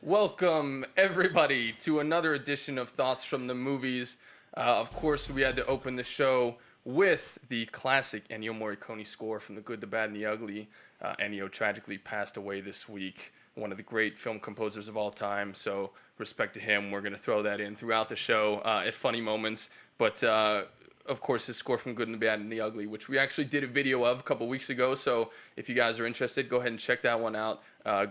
Welcome, everybody, to another edition of Thoughts from the Movies. Of course, we had to open the show with the classic Ennio Morricone score from The Good, the Bad, and the Ugly. Ennio tragically passed away this week, one of the great film composers of all time, so respect to him. We're going to throw that in throughout the show at funny moments. But, of course, his score from Good and the Bad and the Ugly, which we actually did a video of a couple weeks ago, so if you guys are interested, go ahead and check that one out.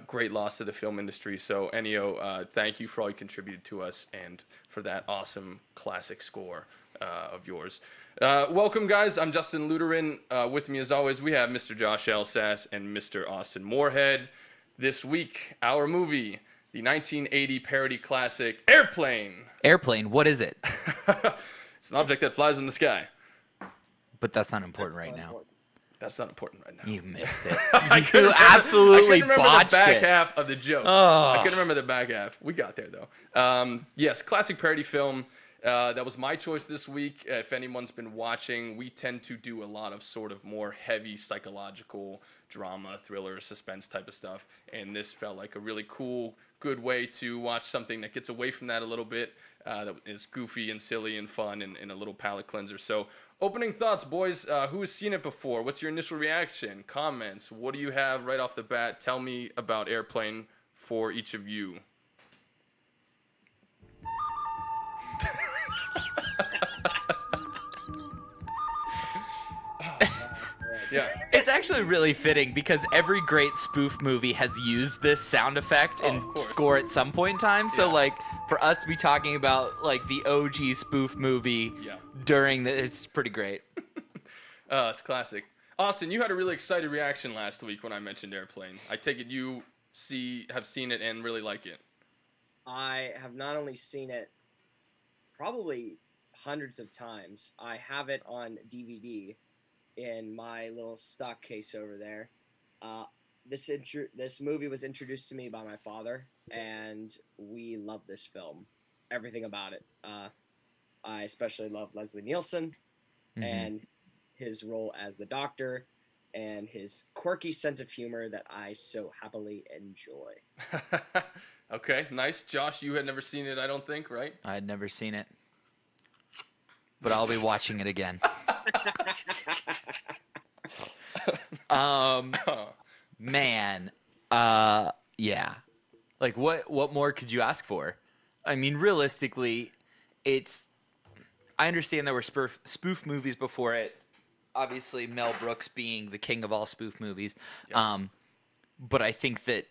Great loss to the film industry. So, Ennio, thank you for all you contributed to us and for that awesome classic score of yours. Welcome, guys. I'm Justin Luderin. With me, as always, we have Mr. Josh Elsass and Mr. Austin Moorhead. This week, our movie, the 1980 parody classic, Airplane. Airplane, what is it? It's an object that flies in the sky. But that's not important right now. That's not important right now. You missed it. You absolutely botched it. I couldn't remember the back half of the joke. Oh. I couldn't remember the back half. We got there, though. Yes, classic parody film. That was my choice this week. If anyone's been watching, we tend to do a lot of sort of more heavy psychological drama, thriller, suspense type of stuff. And this felt like a really cool, good way to watch something that gets away from that a little bit. That is goofy and silly and fun and a little palate cleanser. So, opening thoughts, boys. Who has seen it before? What's your initial reaction? Comments? What do you have right off the bat? Tell me about Airplane for each of you. Yeah. It's actually really fitting because every great spoof movie has used this sound effect and score at some point in time. So, like, for us to be talking about, like, the OG spoof movie during it's pretty great. It's classic. Austin, you had a really excited reaction last week when I mentioned Airplane. I take it you have seen it and really like it. I have not only seen it probably hundreds of times. I have it on DVD in my little stock case over there. This movie was introduced to me by my father, and we love this film. Everything about it. I especially love Leslie Nielsen and his role as the Doctor and his quirky sense of humor that I so happily enjoy. Okay, nice. Josh, you had never seen it, I don't think, right? I had never seen it. But I'll be watching it again. Man, yeah. Like, what more could you ask for? I mean, realistically, I understand there were spoof movies before it. Obviously, Mel Brooks being the king of all spoof movies. Yes. But I think that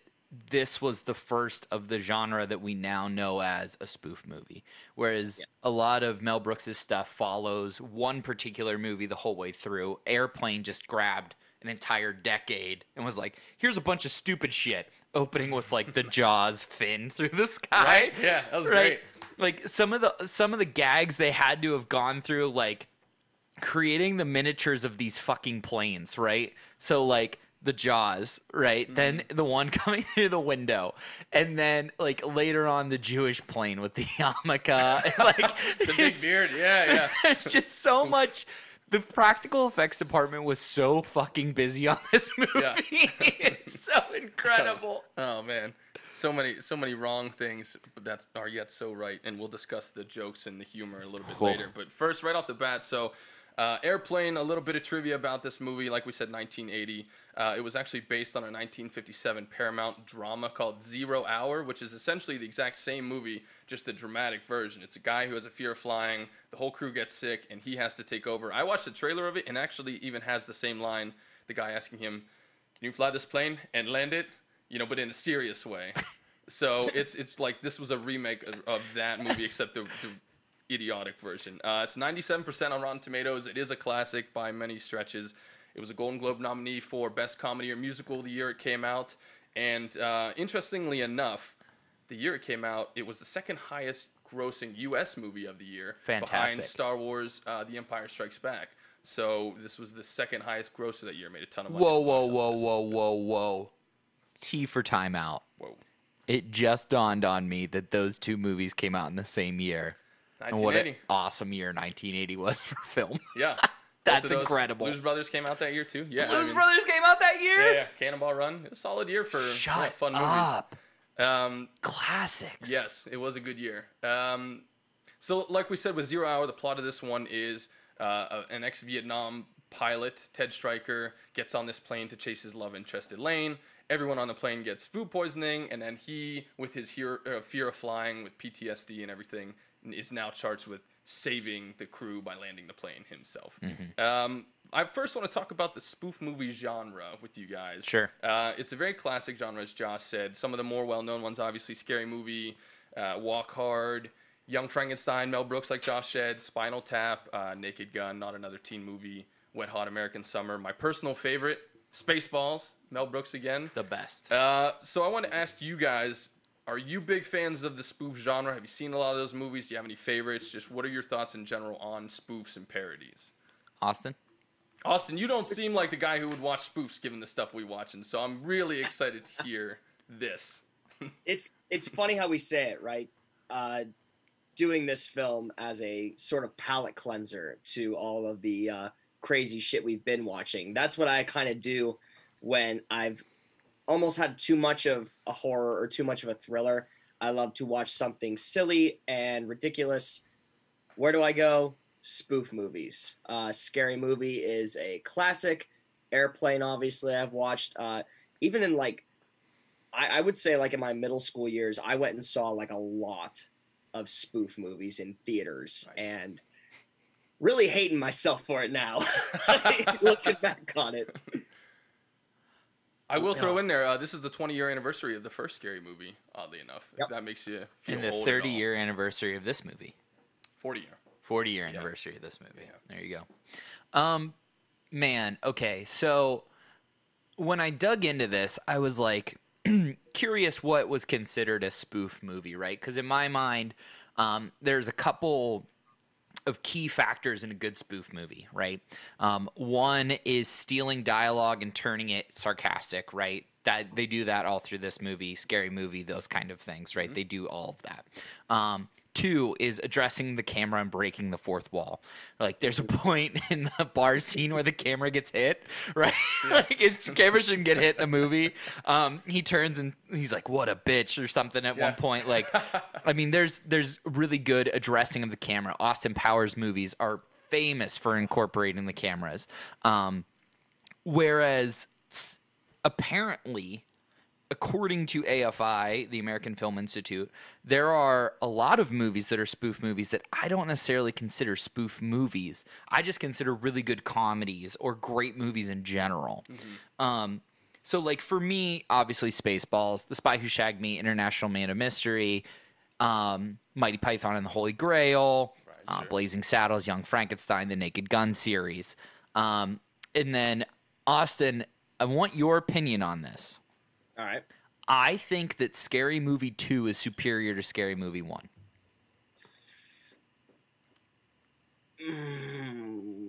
this was the first of the genre that we now know as a spoof movie. Whereas a lot of Mel Brooks' stuff follows one particular movie the whole way through. Airplane just grabbed an entire decade and was like, here's a bunch of stupid shit, opening with like the Jaws fin through the sky. Right? Yeah, that was great. Like some of the gags they had to have gone through, like creating the miniatures of these fucking planes, right? So like the Jaws, right? Then the one coming through the window, and then like later on the Jewish plane with the yarmulke, and, like the big beard. Yeah. It's just so much. The practical effects department was so fucking busy on this movie. Yeah. It's so incredible. Oh man, so many wrong things, but that are yet so right. And we'll discuss the jokes and the humor a little bit later. But first, right off the bat, so. Airplane, a little bit of trivia about this movie. Like we said, 1980. It was actually based on a 1957 Paramount drama called 0 Hour, which is essentially the exact same movie, just a dramatic version. It's a guy who has a fear of flying. The whole crew gets sick, and he has to take over. I watched the trailer of it, and actually even has the same line. The guy asking him, "Can you fly this plane and land it?" But in a serious way. So it's like this was a remake of that movie, except the idiotic version. It's 97% on Rotten Tomatoes. It is a classic by many stretches. It was a Golden Globe nominee for Best Comedy or Musical the year it came out. And interestingly enough, the year it came out, it was the second highest grossing U.S. movie of the year. Fantastic. Behind Star Wars, The Empire Strikes Back. So this was the second highest grosser that year. Made a ton of money. Whoa. T for timeout. Whoa. It just dawned on me that those two movies came out in the same year. 1980. And what an awesome year 1980 was for film. Yeah. That's incredible. Blues Brothers came out that year, too. Yeah. Blues Brothers came out that year? Yeah. Cannonball Run. A solid year for fun movies. Up. Classics. Yes, it was a good year. So, like we said with Zero Hour, the plot of this one is an ex-Vietnam pilot, Ted Stryker, gets on this plane to chase his love interest, Elaine. Everyone on the plane gets food poisoning, and then he, with his fear of flying, with PTSD and everything, is now charged with saving the crew by landing the plane himself. I first want to talk about the spoof movie genre with you guys. Sure. It's a very classic genre, as Josh said. Some of the more well-known ones, obviously, Scary Movie, Walk Hard, Young Frankenstein, Mel Brooks, like Josh said, Spinal Tap, Naked Gun, Not Another Teen Movie, Wet Hot American Summer. My personal favorite, Spaceballs, Mel Brooks again. The best. So I want to ask you guys, are you big fans of the spoof genre? Have you seen a lot of those movies? Do you have any favorites? Just what are your thoughts in general on spoofs and parodies? Austin, you don't seem like the guy who would watch spoofs given the stuff we watch, and so I'm really excited to hear this. It's funny how we say it, right? Doing this film as a sort of palate cleanser to all of the crazy shit we've been watching. That's what I kind of do when I've almost had too much of a horror or too much of a thriller. I love to watch something silly and ridiculous. Where do I go? Spoof movies. Scary Movie is a classic. Airplane, obviously, I've watched. Even in I would say in my middle school years, I went and saw a lot of spoof movies in theaters. Nice. And really hating myself for it now, looking back on it. I will throw in there, this is the 20-year anniversary of the first Scary Movie, oddly enough. Yep. If that makes you feel old. And the 30-year anniversary of this movie. 40-year. 40-year anniversary of this movie. Yeah. There you go. Man, okay, so when I dug into this, I was curious what was considered a spoof movie, right? Because in my mind, there's a couple of key factors in a good spoof movie, right? One is stealing dialogue and turning it sarcastic, right? That they do that all through this movie, Scary Movie, those kind of things, right? Mm-hmm. They do all of that. Two is addressing the camera and breaking the fourth wall. There's a point in the bar scene where the camera gets hit, right? His camera shouldn't get hit in a movie. He turns and he's like, "What a bitch," or something at one point. There's really good addressing of the camera. Austin Powers movies are famous for incorporating the cameras. Whereas apparently, according to AFI, the American Film Institute, there are a lot of movies that are spoof movies that I don't necessarily consider spoof movies. I just consider really good comedies or great movies in general. Mm-hmm. So, for me, obviously, Spaceballs, The Spy Who Shagged Me, International Man of Mystery, Mighty Python and the Holy Grail, right, sure. Blazing Saddles, Young Frankenstein, the Naked Gun series. And then, Austin, I want your opinion on this. All right. I think that Scary Movie 2 is superior to Scary Movie 1.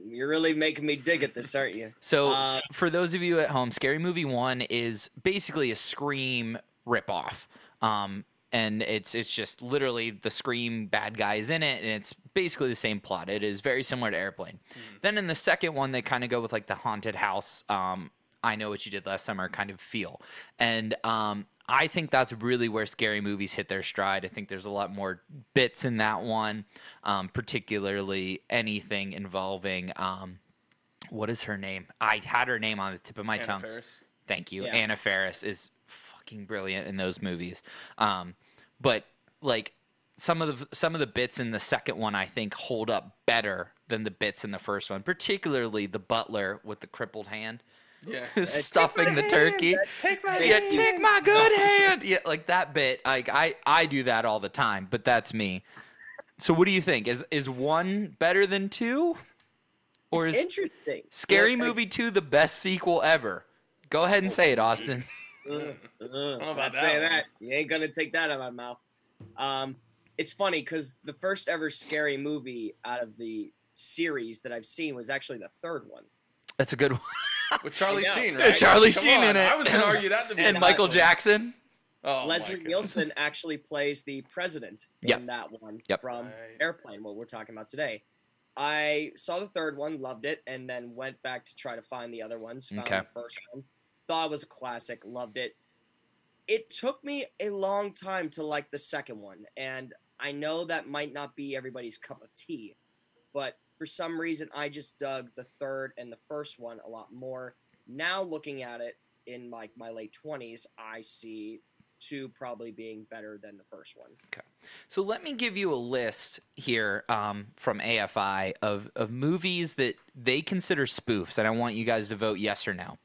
You're really making me dig at this, aren't you? So, for those of you at home, Scary Movie 1 is basically a Scream ripoff. And it's just literally the Scream bad guys in it, and it's basically the same plot. It is very similar to Airplane. Mm. Then in the second one, they kind of go with the haunted house, I Know What You Did Last Summer kind of feel. And I think that's really where scary movies hit their stride. I think there's a lot more bits in that one, particularly anything involving, what is her name? I had her name on the tip of my tongue. Faris. Thank you. Yeah. Anna Faris is fucking brilliant in those movies. But some of the bits in the second one, I think, hold up better than the bits in the first one, particularly the butler with the crippled hand. Yeah, stuffing the turkey. Take my good hand. Yeah, that bit. I do that all the time, but that's me. So what do you think? Is one better than two? Or it's is interesting. Scary Movie 2 the best sequel ever? Go ahead and say it, Austin. Not saying that. You ain't gonna take that out of my mouth. It's funny because the first ever Scary Movie out of the series that I've seen was actually the third one. That's a good one. With Charlie Sheen, right? Charlie Sheen in it. I was going to argue that to be and Michael Jackson. Oh, Leslie Nielsen actually plays the president in that one from Airplane, what we're talking about today. I saw the third one, loved it, and then went back to try to find the other ones. Found the first one. Thought it was a classic, loved it. It took me a long time to like the second one, and I know that might not be everybody's cup of tea, but for some reason I just dug the third and the first one a lot more. Now looking at it in like my late 20s, I see two probably being better than the first one. Okay. So let me give you a list here from AFI of movies that they consider spoofs, and I want you guys to vote yes or no.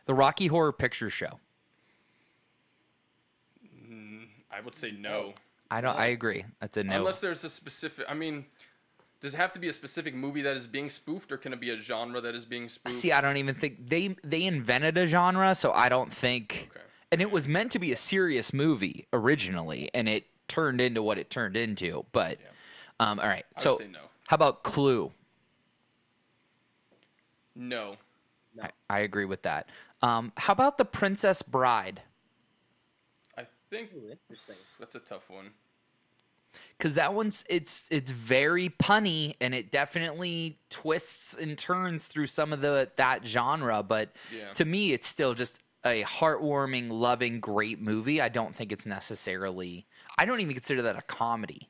The Rocky Horror Picture Show. I would say no. I agree. That's a no. Unless there's a specific. I mean, does it have to be a specific movie that is being spoofed, or can it be a genre that is being spoofed? See, I don't even think they invented a genre, so I don't think. Okay. And it was meant to be a serious movie originally, and it turned into what it turned into. But all right. I would say no. How about Clue? No. I agree with that. How about The Princess Bride? I think Ooh, interesting. that's a tough one. Because that one's it's very punny, and it definitely twists and turns through some of that genre. But Yeah. to me, it's still just a heartwarming, loving, great movie. I don't think it's necessarily. I don't even consider that a comedy.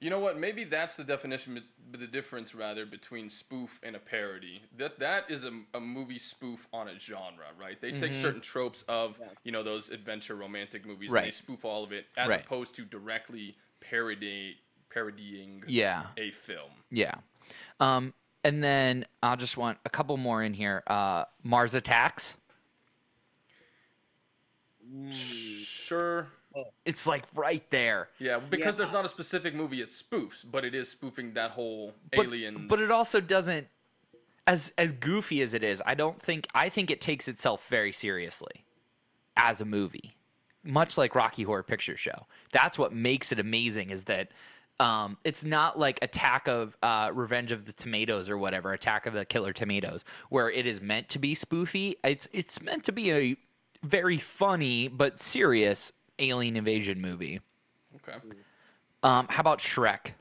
You know what? Maybe that's the definition, the difference rather between spoof and a parody. That is a movie spoof on a genre, right? They take certain tropes of those adventure romantic movies, and they spoof all of it, as opposed to directly parodying a film. Yeah. And then I'll just want a couple more in here. Mars Attacks. Sure. It's like right there. Yeah, because there's not a specific movie it spoofs, but it is spoofing that whole aliens. But it also doesn't, as goofy as it is, I think it takes itself very seriously as a movie, much like Rocky Horror Picture Show. That's what makes it amazing, is that it's not like Attack of Revenge of the Tomatoes or whatever, Attack of the Killer Tomatoes, where it is meant to be spoofy. It's meant to be a very funny but serious alien invasion movie. Okay. How about Shrek?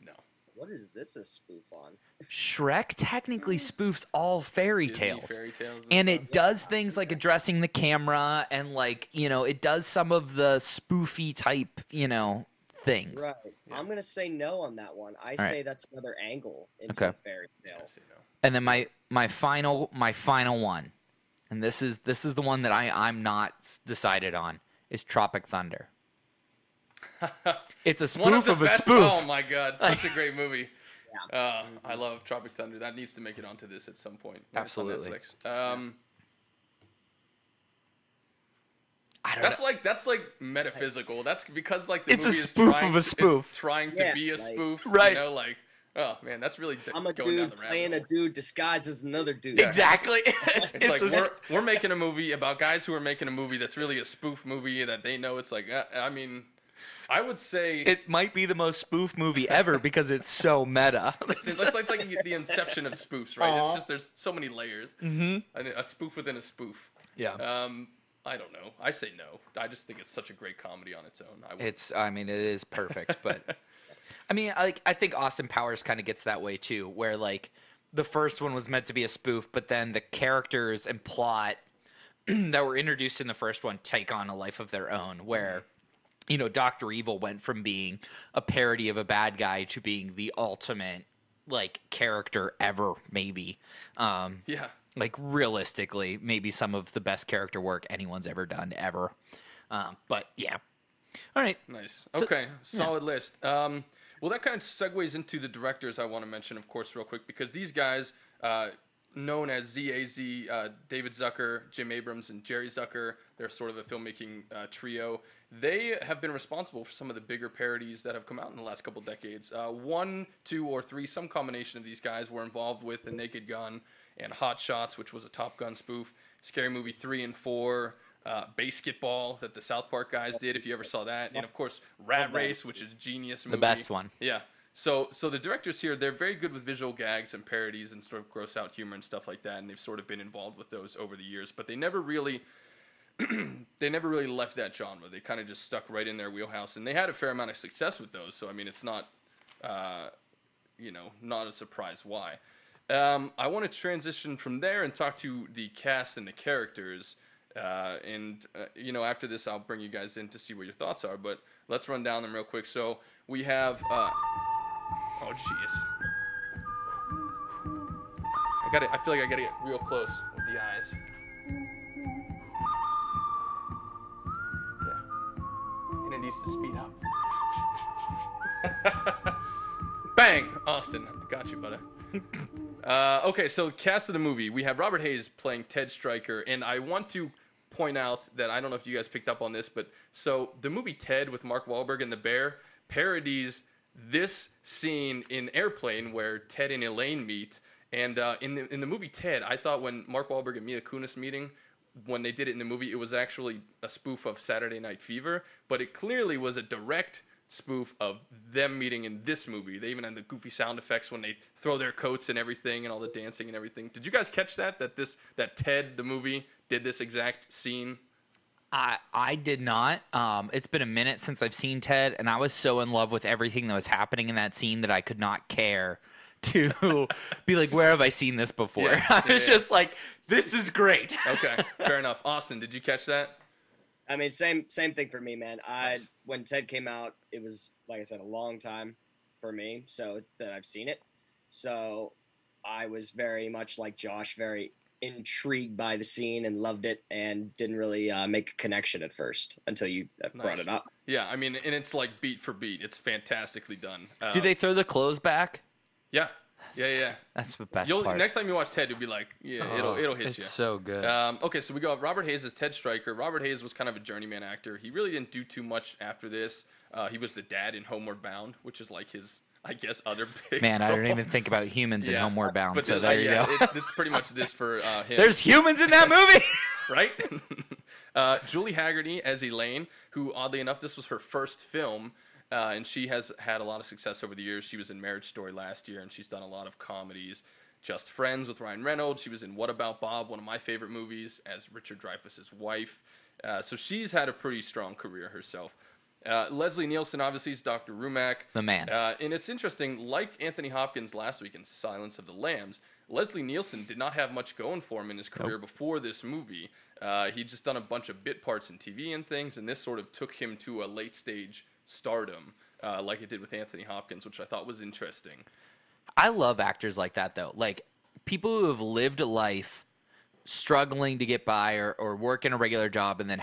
No. What is this a spoof on? Shrek technically spoofs all fairy Disney tales. fairy tales And stuff. it does things like addressing the camera, and it does some of the spoofy type, things. Right. I'm gonna say no on that one. I say that's another angle into Okay. a fairy tale. I say no. And then my final one, and this is the one that I'm not decided on, is Tropic Thunder. It's a spoof of a spoof. Oh my god, such a great movie. I love Tropic Thunder. That needs to make it onto this at some point. Absolutely. It's on Netflix. I don't know. That's like metaphysical. That's because like the It's a movie is spoof trying of a spoof. It's trying to Yeah, be a like- spoof. Right. Oh man, that's really I'm a going down dude the rabbit playing a hole. dude disguised as another dude. Exactly. It's like we're making a movie about guys who are making a movie that's really a spoof movie that they know it's like. I mean, I would say it might be the most spoof movie ever because it's so meta. it's like the inception of spoofs, right? It's just there's so many layers. Mm-hmm. A spoof within a spoof. Yeah. I don't know. I say no. I just think it's such a great comedy on its own. It is perfect, but I mean, I think Austin Powers kind of gets that way too, where like the first one was meant to be a spoof, but then the characters and plot that were introduced in the first one take on a life of their own, where Dr. Evil went from being a parody of a bad guy to being the ultimate like character ever, maybe. Yeah. Like realistically, maybe some of the best character work anyone's ever done ever. But yeah. All right. Nice. Okay. Solid list. Well, that kind of segues into the directors I want to mention, of course, real quick, because these guys, known as ZAZ, David Zucker, Jim Abrams, and Jerry Zucker, they're sort of a filmmaking trio. They have been responsible for some of the bigger parodies that have come out in the last couple decades. 1, 2, or 3, some combination of these guys were involved with The Naked Gun and Hot Shots, which was a Top Gun spoof. Scary Movie 3 and 4. Basketball that the South Park guys did, if you ever saw that, and of course Rat Race, which is a genius movie. The best one. Yeah. So the directors here, they're very good with visual gags and parodies and sort of gross out humor and stuff like that, and they've sort of been involved with those over the years, but they never really left that genre. They kind of just stuck right in their wheelhouse, and they had a fair amount of success with those. So I mean, it's not not a surprise why. I want to transition from there and talk to the cast and the characters. After this, I'll bring you guys in to see what your thoughts are. But let's run down them real quick. So we have. Oh, jeez. I feel like I gotta get real close with the eyes. Yeah. And it needs to speed up. Bang! Austin, got you, brother. Okay, so cast of the movie. We have Robert Hayes playing Ted Stryker, and I want to point out that I don't know if you guys picked up on this, but so the movie Ted with Mark Wahlberg and the bear parodies this scene in Airplane where Ted and Elaine meet. And in the movie Ted, I thought when Mark Wahlberg and Mila Kunis meeting, when they did it in the movie, it was actually a spoof of Saturday Night Fever, but it clearly was a direct spoof of them meeting in this movie. They even had the goofy sound effects when they throw their coats and everything, and all the dancing and everything. Did you guys catch that Ted the movie did this exact scene? I did not. It's been a minute since I've seen Ted, and I was so in love with everything that was happening in that scene that I could not care to be like, where have I seen this before? I was just like, this is great. Okay, fair enough. Austin, did you catch that? I mean, same thing for me, man. Nice. When Ted came out, it was, like I said, a long time for me, so that I've seen it. So I was very much like Josh, very intrigued by the scene and loved it, and didn't really make a connection at first until you brought it up. Yeah, I mean, and it's like beat for beat. It's fantastically done. Do they throw the clothes back? Yeah. Yeah. That's the best part. Next time you watch Ted, you'll be like, it'll hit you. It's so good. Okay, so we got Robert Hayes as Ted Stryker. Robert Hayes was kind of a journeyman actor. He really didn't do too much after this. He was the dad in Homeward Bound, which is like his, I guess, other big Man, role. I don't even think about humans in Homeward Bound, but so there you go. It's pretty much this for him. There's humans in that movie! Right? Julie Haggerty as Elaine, who, oddly enough, this was her first film. And she has had a lot of success over the years. She was in Marriage Story last year, and she's done a lot of comedies. Just Friends with Ryan Reynolds. She was in What About Bob, one of my favorite movies, as Richard Dreyfuss's wife. So she's had a pretty strong career herself. Leslie Nielsen, obviously, is Dr. Rumack. The man. And it's interesting, like Anthony Hopkins last week in Silence of the Lambs, Leslie Nielsen did not have much going for him in his career before this movie. He'd just done a bunch of bit parts in TV and things, and this sort of took him to a late stage stardom, like it did with Anthony Hopkins, which I thought was interesting. I love actors like that, though. Like, people who have lived a life struggling to get by or work in a regular job and then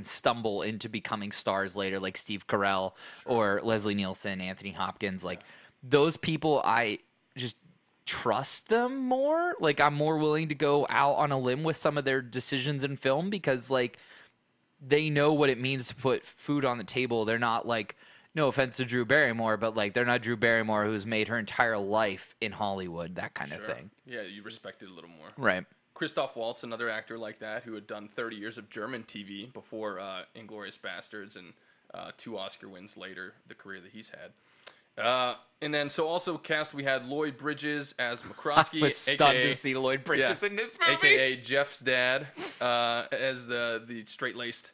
stumble into becoming stars later, like Steve Carell or Leslie Nielsen, Anthony Hopkins. Like, those people, I just trust them more. Like, I'm more willing to go out on a limb with some of their decisions in film because, like, they know what it means to put food on the table. They're not like, no offense to Drew Barrymore, but like they're not Drew Barrymore who's made her entire life in Hollywood, that kind of thing. Yeah, you respect it a little more. Right. Christoph Waltz, another actor like that, who had done 30 years of German TV before Inglourious Bastards and 2 Oscar wins later, the career that he's had. And then, so also cast, we had Lloyd Bridges as McCroskey. I was stunned to see Lloyd Bridges in this movie. AKA Jeff's dad, as the straight-laced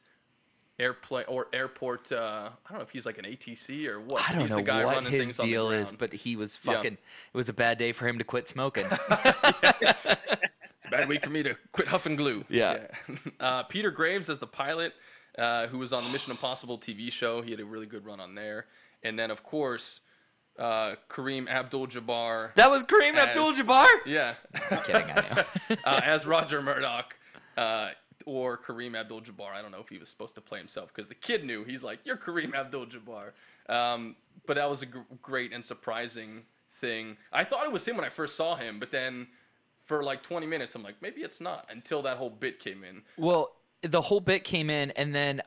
airport. I don't know if he's like an ATC or what. I don't he's know the guy what running his things on the deal is, ground. but he was fucking. It was a bad day for him to quit smoking. It's a bad week for me to quit huffing glue. Yeah. Peter Graves as the pilot, who was on the Mission Impossible TV show. He had a really good run on there. And then, of course, Kareem Abdul-Jabbar. That was Kareem Abdul-Jabbar? Yeah. I'm kidding, I know. As Roger Murdoch, or Kareem Abdul-Jabbar. I don't know if he was supposed to play himself because the kid knew. He's like, you're Kareem Abdul-Jabbar. But that was a great and surprising thing. I thought it was him when I first saw him, but then for like 20 minutes, I'm like, maybe it's not, until that whole bit came in. Well, the whole bit came in, and then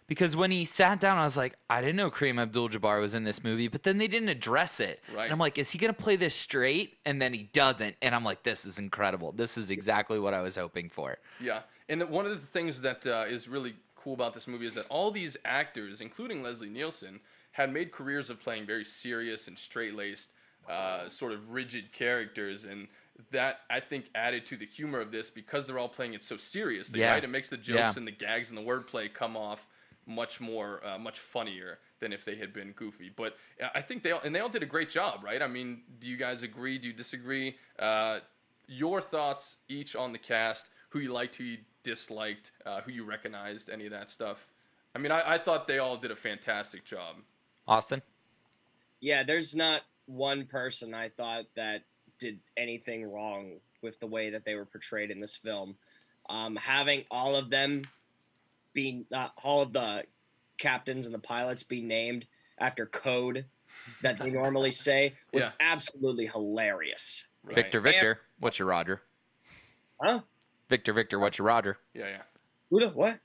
because when he sat down, I was like, I didn't know Kareem Abdul-Jabbar was in this movie, but then they didn't address it. Right. And I'm like, is he going to play this straight? And then he doesn't. And I'm like, this is incredible. This is exactly what I was hoping for. Yeah. And one of the things that is really cool about this movie is that all these actors, including Leslie Nielsen, had made careers of playing very serious and straight-laced, sort of rigid characters. And that, I think, added to the humor of this because they're all playing it so seriously, right? It makes the jokes and the gags and the wordplay come off much more, much funnier than if they had been goofy. But I think they all did a great job, right? I mean, do you guys agree? Do you disagree? Your thoughts each on the cast. who you liked, who you disliked, who you recognized, any of that stuff. I mean, I thought they all did a fantastic job. Austin? Yeah, there's not one person I thought that did anything wrong with the way that they were portrayed in this film. Having all of them be, all of the captains and the pilots be named after code that they normally say was absolutely hilarious. Right. Victor, what's your Roger? Huh? Victor, what's your Roger? Yeah. Who what?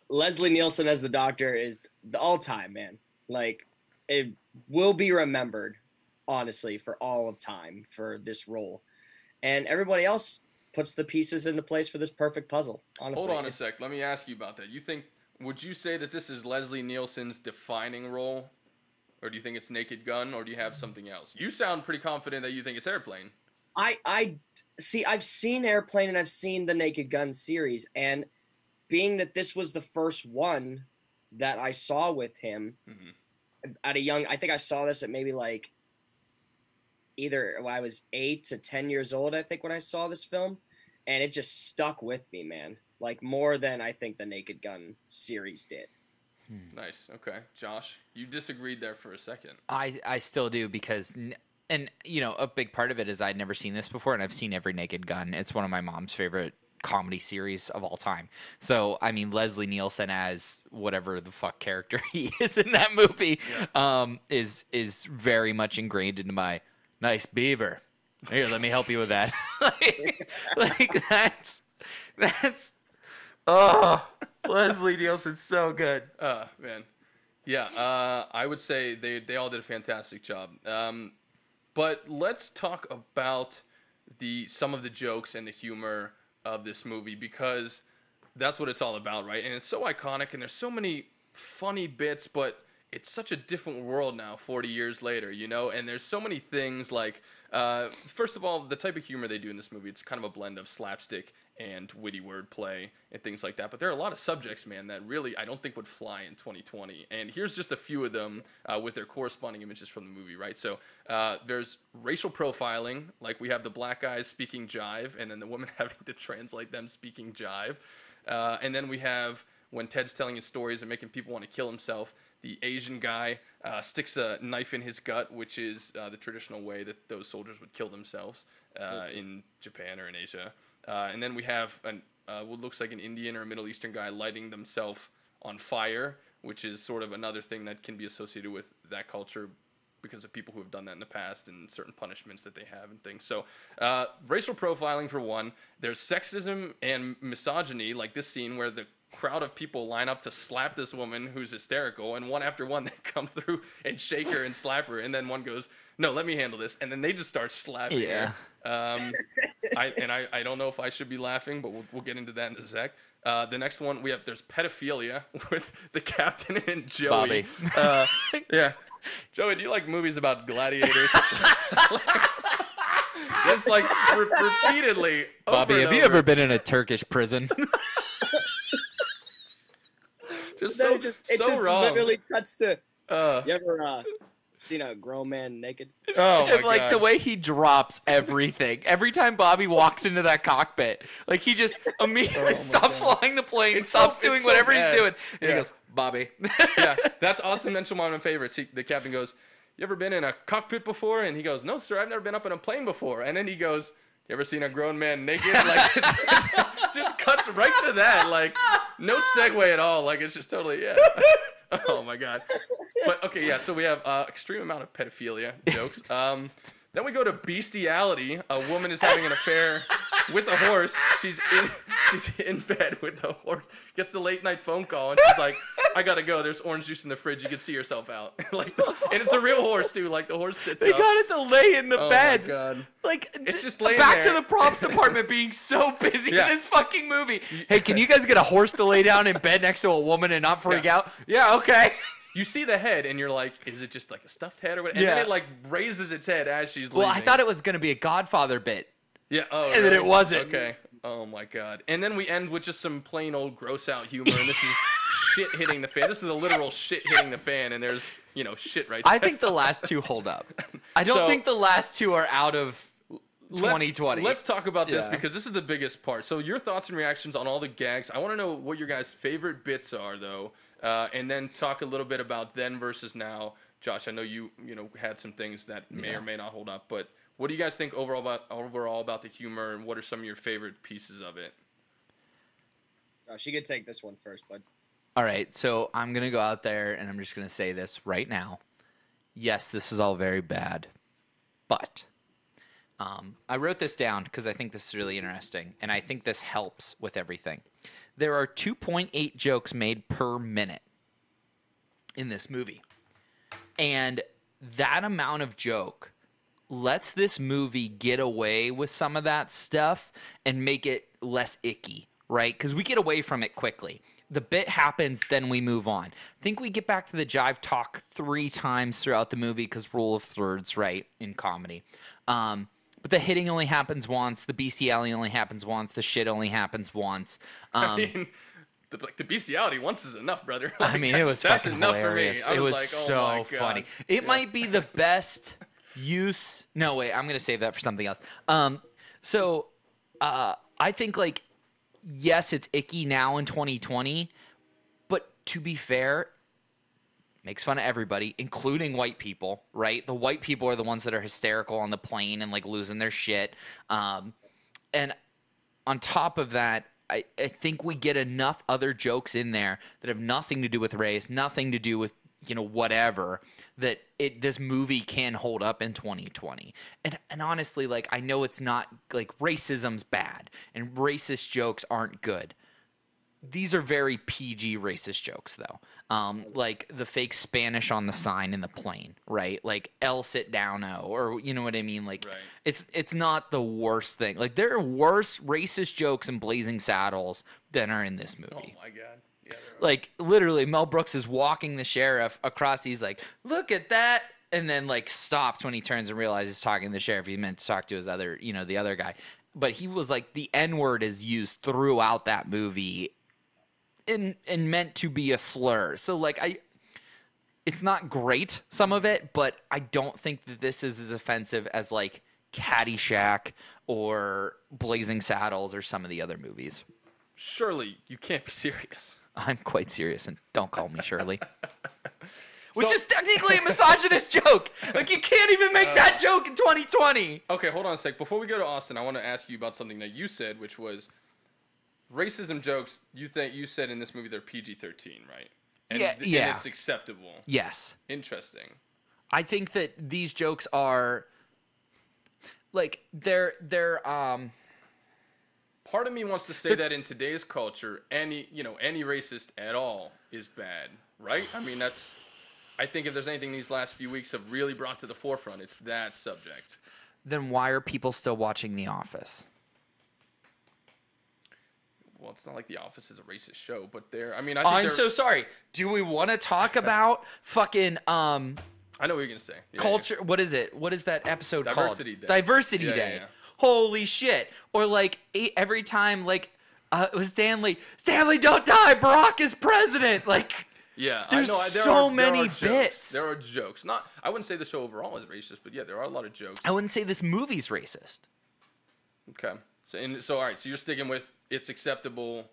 Leslie Nielsen as the Doctor is the all-time, man. Like, it will be remembered, honestly, for all of time for this role. And everybody else puts the pieces into place for this perfect puzzle, honestly. Hold on a sec. Let me ask you about that. Would you say that this is Leslie Nielsen's defining role? Or do you think it's Naked Gun? Or do you have something else? You sound pretty confident that you think it's Airplane. I see, I've seen Airplane and I've seen the Naked Gun series. And being that this was the first one that I saw with him at a young, I think I saw this at maybe like either I was 8 to 10 years old, I think, when I saw this film. And it just stuck with me, man. Like, more than I think the Naked Gun series did. Nice. Okay. Josh, you disagreed there for a second. I still do because, and you know, a big part of it is I'd never seen this before, and I've seen every Naked Gun. It's one of my mom's favorite comedy series of all time. So, I mean, Leslie Nielsen as whatever the fuck character he is in that movie is very much ingrained into my nice beaver. Here, let me help you with that. like that's Leslie Nielsen's so good. Man. Yeah, I would say they all did a fantastic job. But let's talk about some of the jokes and the humor of this movie, because that's what it's all about, right? And it's so iconic, and there's so many funny bits, but it's such a different world now 40 years later, you know? And there's so many things like, first of all, the type of humor they do in this movie, it's kind of a blend of slapstick and witty wordplay and things like that. But there are a lot of subjects, man, that really I don't think would fly in 2020. And here's just a few of them with their corresponding images from the movie, right? So there's racial profiling, like we have the black guys speaking jive and then the woman having to translate them speaking jive. And then we have when Ted's telling his stories and making people want to kill himself, the Asian guy sticks a knife in his gut, which is the traditional way that those soldiers would kill themselves in Japan or in Asia. And then we have what looks like an Indian or a Middle Eastern guy lighting themselves on fire, which is sort of another thing that can be associated with that culture because of people who have done that in the past and certain punishments that they have and things. So racial profiling for one. There's sexism and misogyny, like this scene where the crowd of people line up to slap this woman who's hysterical, and one after one they come through and shake her and slap her, and then one goes, no, let me handle this, and then they just start slapping her. I don't know if I should be laughing, but we'll get into that in a sec. The next one there's pedophilia with the captain and Joey. Bobby. Yeah. Joey, do you like movies about gladiators? Just like repeatedly. Bobby, have you ever been in a Turkish prison? It just wrong. literally cuts to. You ever seen a grown man naked? Oh my and like God. the way he drops everything every time Bobby walks into that cockpit, like he just immediately stops flying the plane, It's stops so doing whatever bad. he's doing, and Yeah. he goes, Bobby. Yeah, that's Austin mentioned one of my favorites. The captain goes, you ever been in a cockpit before? And he goes, no, sir, I've never been up in a plane before. And then he goes, you ever seen a grown man naked? Like, it just cuts right to that. Like, no segue at all. Like, it's just totally, yeah. Oh, my God. But, okay, yeah, so we have extreme amount of pedophilia jokes. Then we go to bestiality. A woman is having an affair with a horse. She's in bed with the horse. Gets the late night phone call, and she's like, I gotta go. There's orange juice in the fridge. You can see yourself out. Like, and it's a real horse, too. Like, the horse sits They up. got it to lay in the bed. Oh, my God. Like, It's just laying back there. to the props department being so busy Yeah. in this fucking movie. Hey, can you guys get a horse to lay down in bed next to a woman and not freak out? Yeah, okay. You see the head, and you're like, is it just like a stuffed head or what? And then it, like, raises its head as she's leaving. Well, I thought it was going to be a Godfather bit. Yeah. Oh, And then it wasn't. Okay. Oh, my God. And then we end with just some plain old gross-out humor, and this is shit hitting the fan. This is a literal shit hitting the fan, and there's, shit right there. I think the last two hold up. I don't think the last two are out of 2020. Let's talk about this Yeah. because this is the biggest part. So your thoughts and reactions on all the gags. I want to know what your guys' favorite bits are, though, and then talk a little bit about then versus now. Josh, I know you had some things that may or may not hold up, but what do you guys think overall about the humor, and what are some of your favorite pieces of it? She could take this one first, bud. All right, so I'm going to go out there and I'm just going to say this right now. Yes, this is all very bad, but I wrote this down because I think this is really interesting, and I think this helps with everything. There are 2.8 jokes made per minute in this movie, and that amount of joke lets this movie get away with some of that stuff and make it less icky, right? Because we get away from it quickly. The bit happens, then we move on. I think we get back to the jive talk 3 times throughout the movie because rule of thirds, right, in comedy. But the hitting only happens once. The bestiality only happens once. The shit only happens once. I mean, the bestiality once is enough, brother. Like, I mean, it was that's fucking enough hilarious. For me. It was like, oh so my God. funny. It might be the best use. No, wait, I'm gonna save that for something else. I think like, yes, it's icky now in 2020, but to be fair, makes fun of everybody, including white people, right? The white people are the ones that are hysterical on the plane and like losing their shit. And on top of that, I think we get enough other jokes in there that have nothing to do with race, nothing to do with, whatever, that this movie can hold up in 2020. And honestly, like, I know it's not, like, racism's bad and racist jokes aren't good. These are very PG racist jokes, though. Like the fake Spanish on the sign in the plane, right? Like, El sit down, or you know what I mean? Like, right. It's not the worst thing. Like, there are worse racist jokes in Blazing Saddles than are in this movie. Oh my God. Yeah, like, literally, Mel Brooks is walking the sheriff across. He's like, look at that. And then, like, stops when he turns and realizes he's talking to the sheriff. He meant to talk to his other, the other guy. But he was like, the N-word is used throughout that movie and meant to be a slur. So, like, it's not great, some of it, but I don't think that this is as offensive as, like, Caddyshack or Blazing Saddles or some of the other movies. Shirley, you can't be serious. I'm quite serious, and don't call me Shirley. Which is technically a misogynist joke. Like, you can't even make that joke in 2020. Okay, hold on a sec. Before we go to Austin, I want to ask you about something that you said, which was racism jokes. You said in this movie they're PG-13, right? And, yeah. And it's acceptable. Yes. Interesting. I think that these jokes are, like, they're part of me wants to say that in today's culture, any racist at all is bad, right? I mean, I think if there's anything these last few weeks have really brought to the forefront, it's that subject. Then why are people still watching The Office? Well, it's not like The Office is a racist show, but I'm so sorry. Do we want to talk about fucking I know what you're gonna say. Yeah, culture? Yeah. What is it? What is that episode Diversity called? Day. Diversity Day. Yeah. Holy shit! Or like every time, like it was Stanley, don't die. Barack is president. Like, yeah, there's there so many jokes. bits. There are jokes. I wouldn't say the show overall is racist, but yeah, there are a lot of jokes. I wouldn't say this movie's racist. Okay, so all right, so you're sticking with it's acceptable.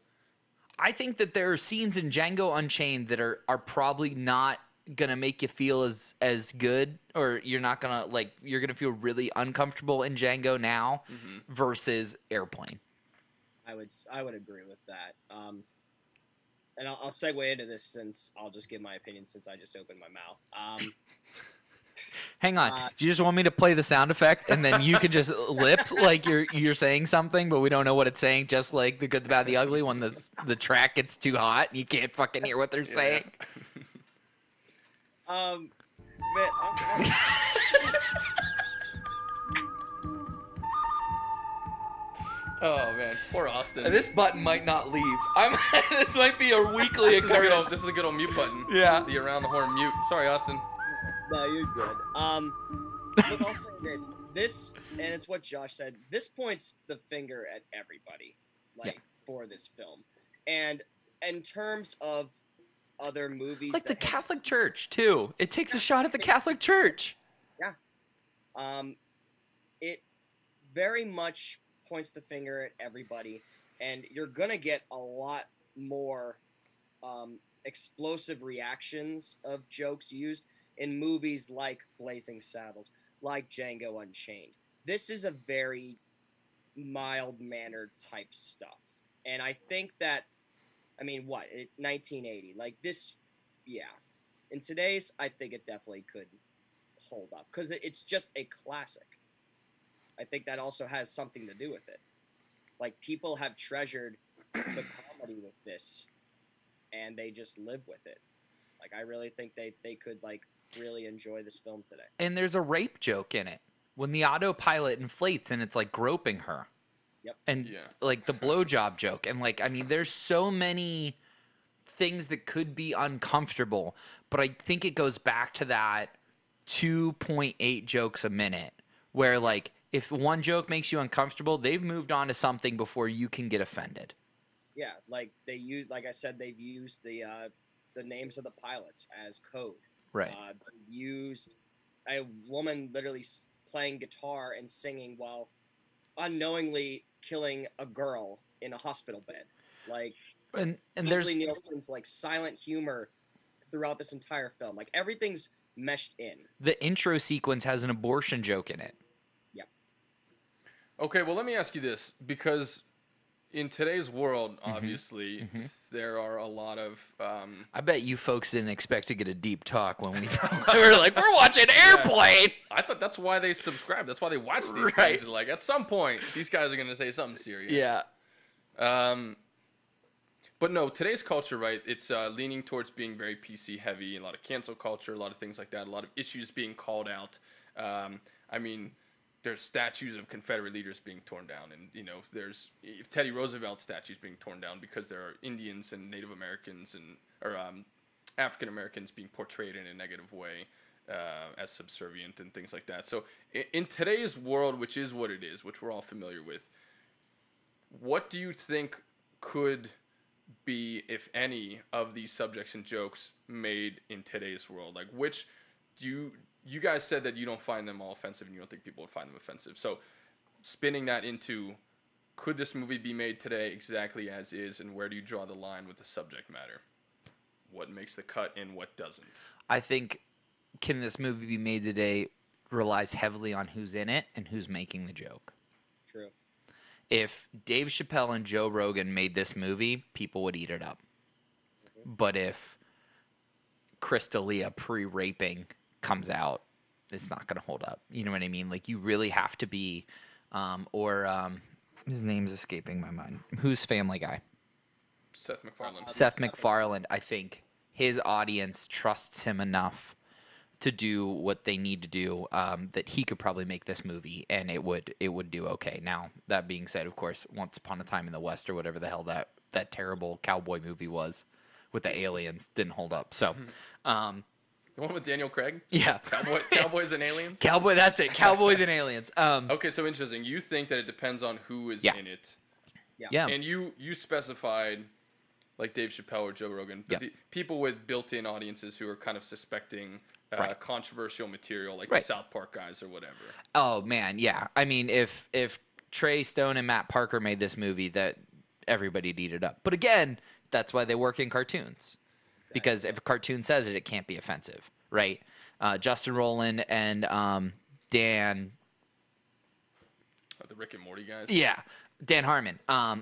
I think that there are scenes in Django Unchained that are probably not gonna make you feel as good, or you're gonna feel really uncomfortable in Django now versus Airplane. I would agree with that. And I'll segue into this since I'll just give my opinion since I just opened my mouth. Hang on, do you just want me to play the sound effect and then you can just lip like you're saying something, but we don't know what it's saying? Just like The Good, the Bad, the Ugly, when the track gets too hot and you can't fucking hear what they're saying. Man, Oh man, poor Austin. This button might not leave. This might be a weekly occurrence. This is a good old mute button. Yeah. The around the horn mute. Sorry, Austin. No, you're good. But I'll say this, and it's what Josh said. This points the finger at everybody, for this film, and in terms of other movies, like the Catholic Church too. It takes a shot at the Catholic Church. Yeah. very much points the finger at everybody, and you're gonna get a lot more explosive reactions of jokes used in movies like Blazing Saddles, like Django Unchained. This is a very mild-mannered type stuff, and I think that, I mean, 1980, like this, yeah. In today's, I think it definitely could hold up because it's just a classic. I think that also has something to do with it. Like, people have treasured the comedy with this, and they just live with it. Like, I really think they could, like, really enjoy this film today. And there's a rape joke in it when the autopilot inflates and it's like groping her. Yep. And like the blowjob joke, and like, I mean, there's so many things that could be uncomfortable, but I think it goes back to that 2.8 jokes a minute, where like if one joke makes you uncomfortable, they've moved on to something before you can get offended. Yeah, like they use, like I said, they've used the names of the pilots as code. Right. Used a woman literally playing guitar and singing while unknowingly killing a girl in a hospital bed. Like, and Leslie Nielsen's like silent humor throughout this entire film. Like, everything's meshed in. The intro sequence has an abortion joke in it. Yep. Okay, well, let me ask you this, because in today's world, obviously, there are a lot of... I bet you folks didn't expect to get a deep talk when we were like, we're watching Airplane! I thought that's why they subscribe. That's why they watch these things. They're like, at some point, these guys are going to say something serious. Yeah. But no, today's culture, right, it's leaning towards being very PC heavy, a lot of cancel culture, a lot of things like that, a lot of issues being called out. I mean, there's statues of Confederate leaders being torn down, and, you know, there's Teddy Roosevelt statues being torn down because there are Indians and Native Americans or African Americans being portrayed in a negative way as subservient and things like that. So in today's world, which is what it is, which we're all familiar with, what do you think could be, if any, of these subjects and jokes made in today's world? Like, which do you guys said that you don't find them all offensive and you don't think people would find them offensive. So spinning that into, could this movie be made today exactly as is, and where do you draw the line with the subject matter? What makes the cut and what doesn't? I think, can this movie be made today relies heavily on who's in it and who's making the joke. True. If Dave Chappelle and Joe Rogan made this movie, people would eat it up. But if Chris D'Elia pre-raping comes out, it's not going to hold up. You know what I mean? Like, you really have to be, his name's escaping my mind. Who's Family Guy? Seth MacFarlane. Seth MacFarlane, I think his audience trusts him enough to do what they need to do, that he could probably make this movie and it would do okay. Now, that being said, of course, Once Upon a Time in the West, or whatever the hell that terrible cowboy movie was with the aliens, didn't hold up. So, the one with Daniel Craig? Yeah. Cowboys and aliens? That's it. Cowboys and aliens. Okay, so interesting. You think that it depends on who is in it. Yeah. And you specified, like Dave Chappelle or Joe Rogan, but the people with built-in audiences who are kind of suspecting controversial material, like the South Park guys or whatever. Oh, man, yeah. I mean, if Trey Stone and Matt Parker made this movie, that everybody'd eat it up. But again, that's why they work in cartoons. Because if a cartoon says it, it can't be offensive, right? Justin Roiland and Dan... the Rick and Morty guys? Yeah, Dan Harmon.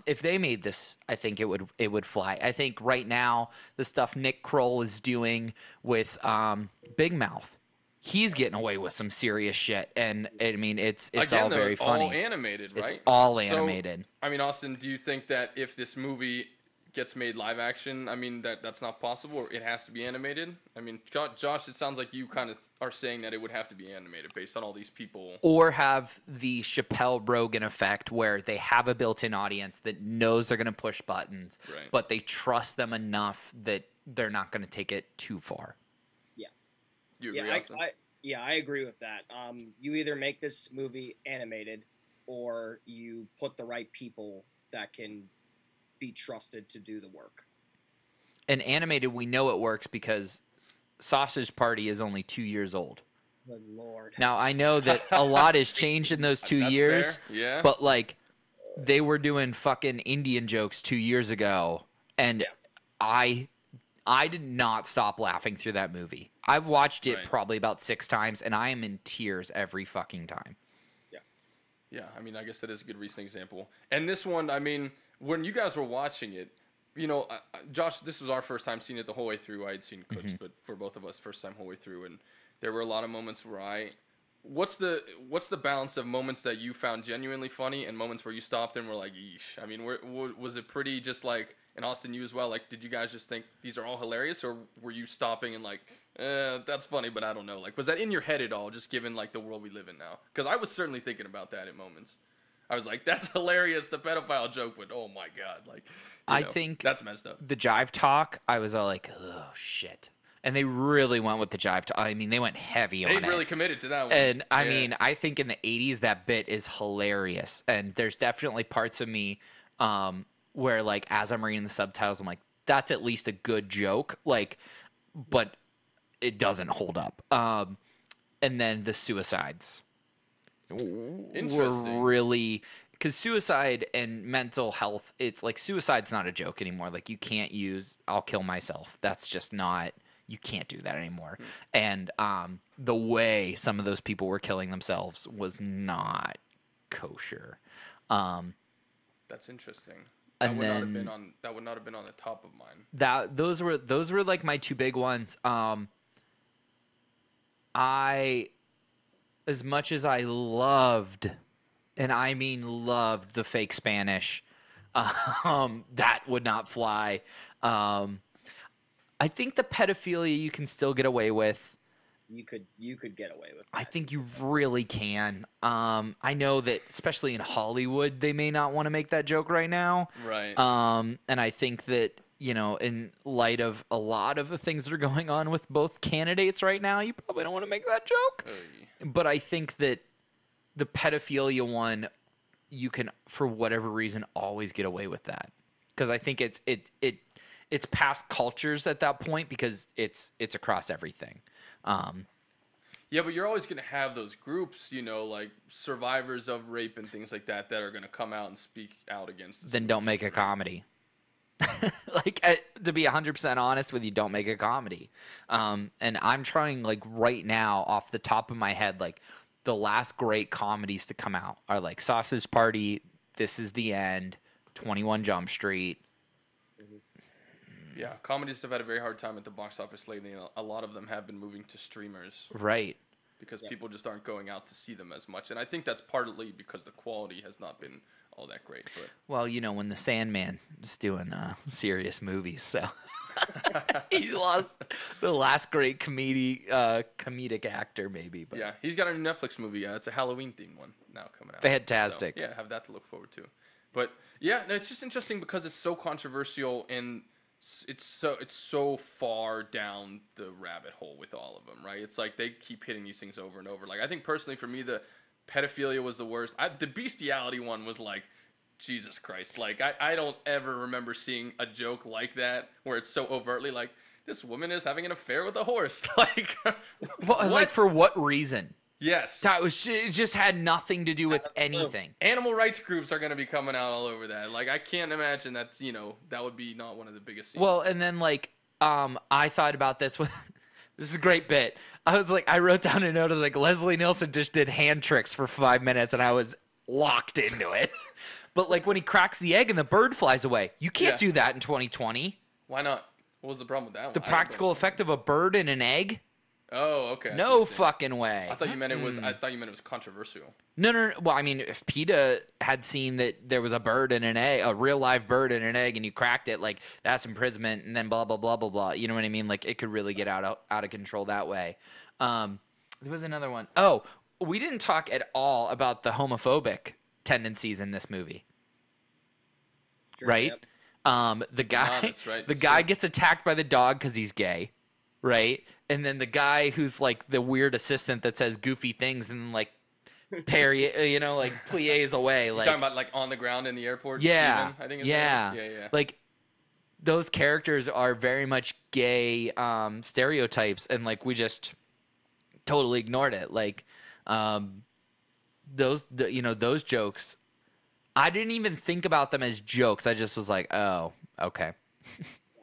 If they made this, I think it would fly. I think right now, the stuff Nick Kroll is doing with Big Mouth, he's getting away with some serious shit. And, I mean, it's Again, all very funny. All animated, right? It's all animated. So, I mean, Austin, do you think that if this movie gets made live action, I mean, that's not possible, or it has to be animated? I mean, Josh, it sounds like you kind of are saying that it would have to be animated based on all these people. Or have the Chappelle Rogan effect, where they have a built-in audience that knows they're going to push buttons, but they trust them enough that they're not going to take it too far. Yeah. You agree, Austin? I agree with that. You either make this movie animated, or you put the right people that can be trusted to do the work. And animated, we know it works because Sausage Party is only 2 years old. Good Lord. Now I know that a lot has changed in those 2 That's years, fair. Yeah. but like they were doing fucking Indian jokes 2 years ago, and Yeah. I did not stop laughing through that movie. I've watched it Right. probably about 6 times, and I am in tears every fucking time. Yeah, I mean, I guess that is a good recent example. And this one, I mean, when you guys were watching it, you know, Josh, this was our first time seeing it the whole way through. I had seen clips, but for both of us, first time whole way through, and there were a lot of moments where what's the balance of moments that you found genuinely funny and moments where you stopped and were like, yeesh? I mean, was it pretty just like, and Austin, you as well, like, did you guys just think these are all hilarious, or were you stopping and like, that's funny, but I don't know. Like, was that in your head at all, just given like the world we live in now? Because I was certainly thinking about that at moments. I was like, that's hilarious, the pedophile joke, but oh my god, like, I think that's messed up. the jive talk, I was all like, oh shit. And they really went with the jive talk. I mean, they went heavy on it. They really committed to that one. And I mean, I think in the 80s that bit is hilarious. And there's definitely parts of me where like as I'm reading the subtitles, I'm like, that's at least a good joke. Like, but it doesn't hold up. And then the suicides were really, because suicide and mental health, it's like suicide's not a joke anymore. Like you can't use I'll kill myself. That's just not, you can't do that anymore. And the way some of those people were killing themselves was not kosher. That's interesting. That And would not then have been on. That would not have been on the top of mine. those were like my 2 big ones. I, as much as I loved, and I mean loved, the fake Spanish, that would not fly. I think the pedophilia you can still get away with. You could get away with that. I think you really can. I know that especially in Hollywood, they may not want to make that joke right now. Right. And I think that, you know, in light of a lot of the things that are going on with both candidates right now, you probably don't want to make that joke. But I think that the pedophilia one, you can, for whatever reason, always get away with that. Because I think it's past cultures at that point, because it's across everything. Yeah, but you're always going to have those groups, you know, like survivors of rape and things like that are going to come out and speak out against this. Then don't make a comedy. Like, to be 100% honest with you, don't make a comedy. And I'm trying, like, right now, off the top of my head, like, the last great comedies to come out are, like, Sausage Party, This Is the End, 21 Jump Street. Yeah, comedies have had a very hard time at the box office lately. A lot of them have been moving to streamers. Right. Because people just aren't going out to see them as much. And I think that's partly because the quality has not been all that great. But well, you know, when the Sandman was doing serious movies, so he lost the last great comedic actor, maybe. But yeah, he's got a new Netflix movie. It's a Halloween themed one now coming out. Fantastic. So, yeah, have that to look forward to. But yeah, no, it's just interesting because it's so controversial and it's so far down the rabbit hole with all of them, right? It's like they keep hitting these things over and over. Like, I think personally for me, the pedophilia was the worst. The bestiality one was like, Jesus Christ. Like, I don't ever remember seeing a joke like that where it's so overtly like, this woman is having an affair with a horse. Like, well, like, for what reason? Yes. It just had nothing to do with anything. Animal rights groups are going to be coming out all over that. Like, I can't imagine that's, you know, that would be not one of the biggest scenes. Well, and then, like, I thought about this with, this is a great bit. I was like, I wrote down a note, I was like, Leslie Nielsen just did hand tricks for 5 minutes, and I was locked into it. But, like, when he cracks the egg and the bird flies away, you can't do that in 2020. Why not? What was the problem with that one? The practical effect of a bird and an egg? Oh, okay. No fucking way. I thought you meant it was. I thought you meant it was controversial. No. Well, I mean, if PETA had seen that there was a bird and an egg, a real live bird and an egg, and you cracked it, like, that's imprisonment, and then blah blah blah blah blah. You know what I mean? Like, it could really get out of control that way. There was another one. Oh, we didn't talk at all about the homophobic tendencies in this movie. Sure, right? Yep. The guy, that's right. the guy gets attacked by the dog because he's gay, right? And then the guy who's like the weird assistant that says goofy things and like you know, like plies away. Like, you're talking about like on the ground in the airport. Yeah, Steven, I think. Yeah. Like, those characters are very much gay stereotypes, and like we just totally ignored it. Like, those jokes, I didn't even think about them as jokes. I just was like, oh, okay.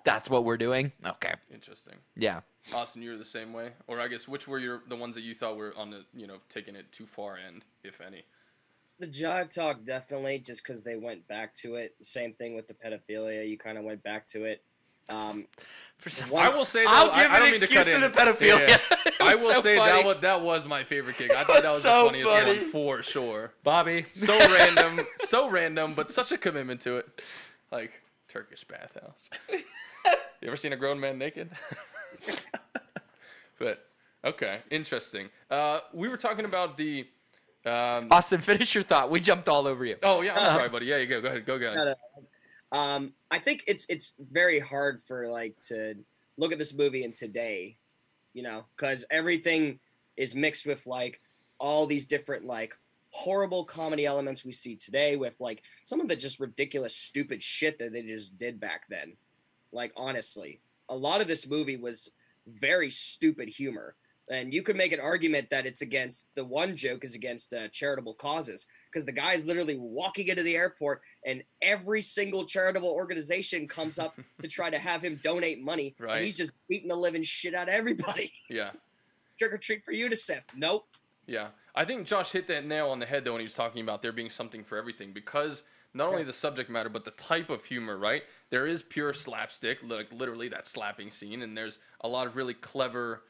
That's what we're doing? Okay. Interesting. Yeah. Austin, you're the same way? Or I guess, which were the ones that you thought were on the, taking it too far end, if any? The jive talk, definitely, just because they went back to it. Same thing with the pedophilia. You kind of went back to it. I will say, though, I'll give I an don't mean to excuse cut to in. the pedophilia. Yeah. I will so say funny. that was my favorite gig. I thought that was so the funniest funny. one for sure. Bobby. So random, but such a commitment to it. Like, Turkish bathhouse. You ever seen a grown man naked? But, okay, interesting. We were talking about the... Austin, finish your thought. We jumped all over you. Oh, yeah, I'm sorry, buddy. Yeah, you go. Go ahead. I think it's very hard for, like, to look at this movie in today, because everything is mixed with, like, all these different, like, horrible comedy elements we see today with, like, some of the just ridiculous, stupid shit that they just did back then. Like, honestly, a lot of this movie was very stupid humor. And you could make an argument that it's against, the one joke is against charitable causes, because the guy's literally walking into the airport and every single charitable organization comes up to try to have him donate money. Right. And he's just beating the living shit out of everybody. Yeah. Trick or treat for UNICEF. Nope. Yeah. I think Josh hit that nail on the head, though, when he was talking about there being something for everything, because not only the subject matter, but the type of humor, right? There is pure slapstick, like literally that slapping scene, and there's a lot of really clever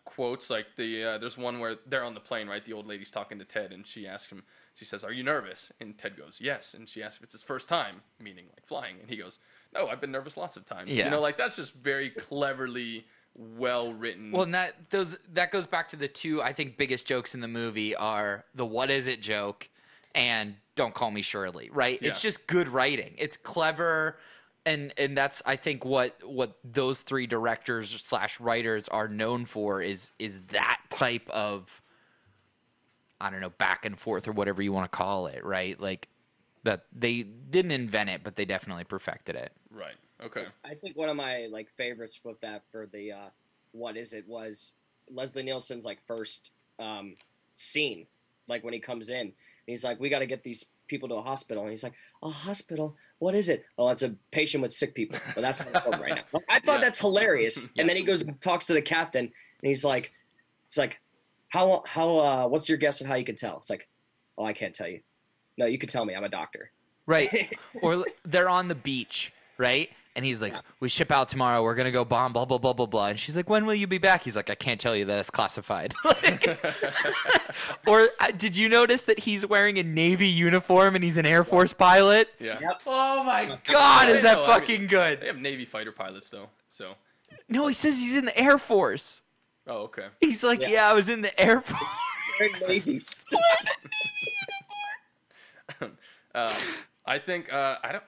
quotes. Like there's one where they're on the plane, right? The old lady's talking to Ted, and she asks him, she says, "Are you nervous?" And Ted goes, "Yes." And she asks if it's his first time, meaning like flying, and he goes, "No, I've been nervous lots of times." Yeah. Like that's just very cleverly well written. Well, and that goes back to the two, I think, biggest jokes in the movie are the "what is it" joke and "don't call me Shirley," right? Yeah. It's just good writing. It's clever, and that's, I think, what those three directors / writers are known for is that type of, I don't know, back and forth or whatever you want to call it, right? Like that they didn't invent it, but they definitely perfected it. Right. Okay. I think one of my like favorites with that for the what is it was Leslie Nielsen's like first scene, like when he comes in and he's like, "We got to get these people to a hospital," and he's like, "A hospital? What is it?" "Oh, it's a patient with sick people." "Well, that's not important right now." I thought that's hilarious. And then he goes and talks to the captain, and he's like, "How what's your guess at how you can tell?" It's like, "Oh, I can't tell you." "No, you can tell me. I'm a doctor." Right. Or they're on the beach, right? And he's like, "We ship out tomorrow. We're going to go bomb, blah, blah, blah, blah, blah." And she's like, "When will you be back?" He's like, "I can't tell you that. It's classified." Or did you notice that he's wearing a Navy uniform and he's an Air Force pilot? Yeah. Yep. Oh, my God. Is that fucking good? They have Navy fighter pilots, though, so. No, he says he's in the Air Force. Oh, okay. He's like, yeah I was in the Air Force. Navy. I think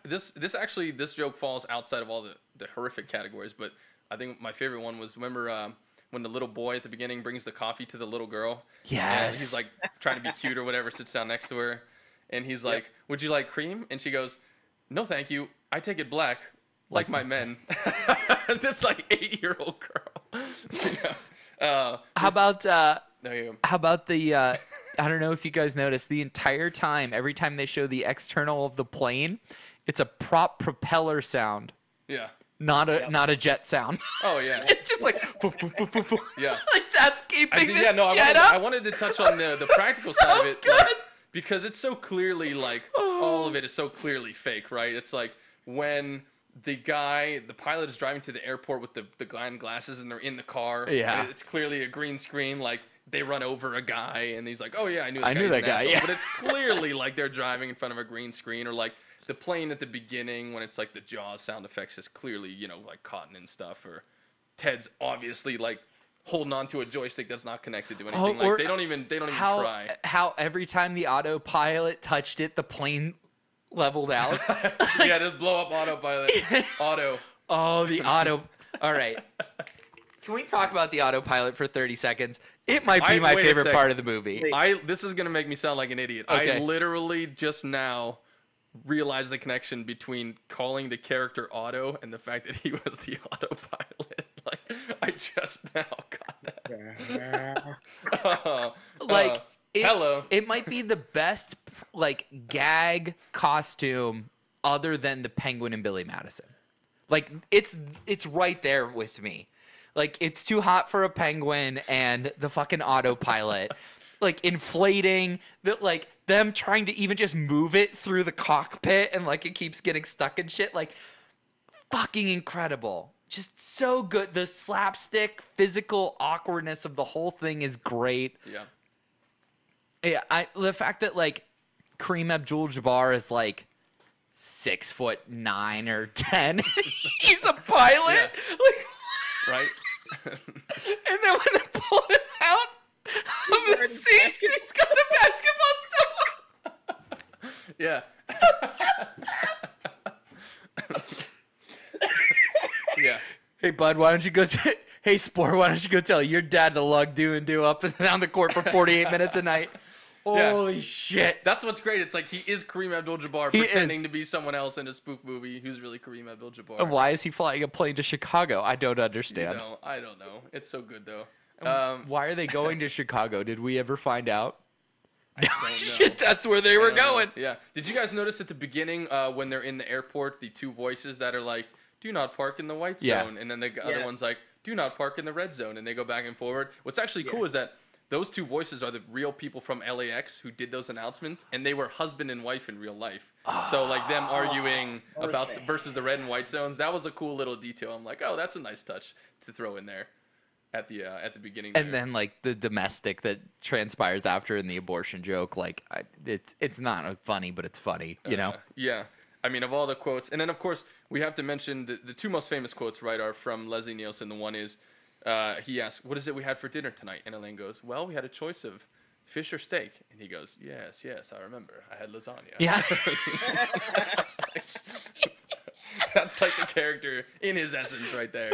this joke falls outside of all the horrific categories, but I think my favorite one was, remember when the little boy at the beginning brings the coffee to the little girl? Yes. And he's like trying to be cute or whatever, sits down next to her, and he's like, "Would you like cream?" And she goes, "No, thank you. I take it black, like my men." This like 8-year-old girl. How about there you go. how about the I don't know if you guys noticed, the entire time, every time they show the external of the plane, it's a prop propeller sound, Yeah. not a jet sound. Oh yeah. It's just like Yeah. like that's keeping this jet I up. wanted to touch on the practical side of it, good. like, because it's so clearly like all of it is so clearly fake, right? It's like when the pilot is driving to the airport with the glasses and they're in the car. Yeah. And it's clearly a green screen, like they run over a guy and he's like, "Oh yeah, I knew that guy." Yeah. But it's clearly like they're driving in front of a green screen, or like the plane at the beginning when it's like the Jaws sound effects is clearly, like cotton and stuff, or Ted's obviously like holding on to a joystick that's not connected to anything. Like they don't even try. How every time the autopilot touched it, the plane leveled out. Yeah, just blow up autopilot. Auto. Oh, the auto. All right. Can we talk about the autopilot for 30 seconds? It might be my wait a favorite sec. part of the movie. This is gonna make me sound like an idiot. Okay. I literally just now realized the connection between calling the character Otto and the fact that he was the autopilot. Like I just now got Like hello. it might be the best like gag costume other than the Penguin and Billy Madison. Like it's right there with me. Like it's too hot for a penguin and the fucking autopilot. Like inflating that, like them trying to even just move it through the cockpit and like it keeps getting stuck and shit. Like fucking incredible. Just so good. The slapstick physical awkwardness of the whole thing is great. Yeah. Yeah, the fact that like Kareem Abdul-Jabbar is like 6'9" or 10, he's a pilot. Yeah. Like, Right. and then when they're pulling him out of the seat, he's got the basketball stuff. Yeah. Yeah. Hey bud, why don't you go? Hey Sport, why don't you go tell your dad to lug do and do up and down the court for 48 minutes a night? Yeah. Holy shit! That's what's great. It's like he is Kareem Abdul-Jabbar He pretending is. to be someone else in a spoof movie who's really Kareem Abdul-Jabbar. And why is he flying a plane to Chicago? I don't understand. I don't know. It's so good though. Why are they going to Chicago? Did we ever find out? I don't know. Shit, that's where they were going. Yeah. Did you guys notice at the beginning when they're in the airport, the two voices that are like, "Do not park in the white Yeah. zone," and then the other one's like, "Do not park in the red zone," and they go back and forward. What's actually cool is that those two voices are the real people from LAX who did those announcements, and they were husband and wife in real life. So like them arguing about versus the red and white zones, that was a cool little detail. I'm like, oh, that's a nice touch to throw in there at the beginning. And then like the domestic that transpires after in the abortion joke, like it's not funny, but it's funny, you know? Yeah. I mean, of all the quotes, and then of course we have to mention the two most famous quotes, right, are from Leslie Nielsen. The one is he asks, "What is it we had for dinner tonight?" And Elaine goes, "Well, we had a choice of fish or steak." And he goes, "Yes, I remember. I had lasagna." Yeah. That's like the character in his essence right there.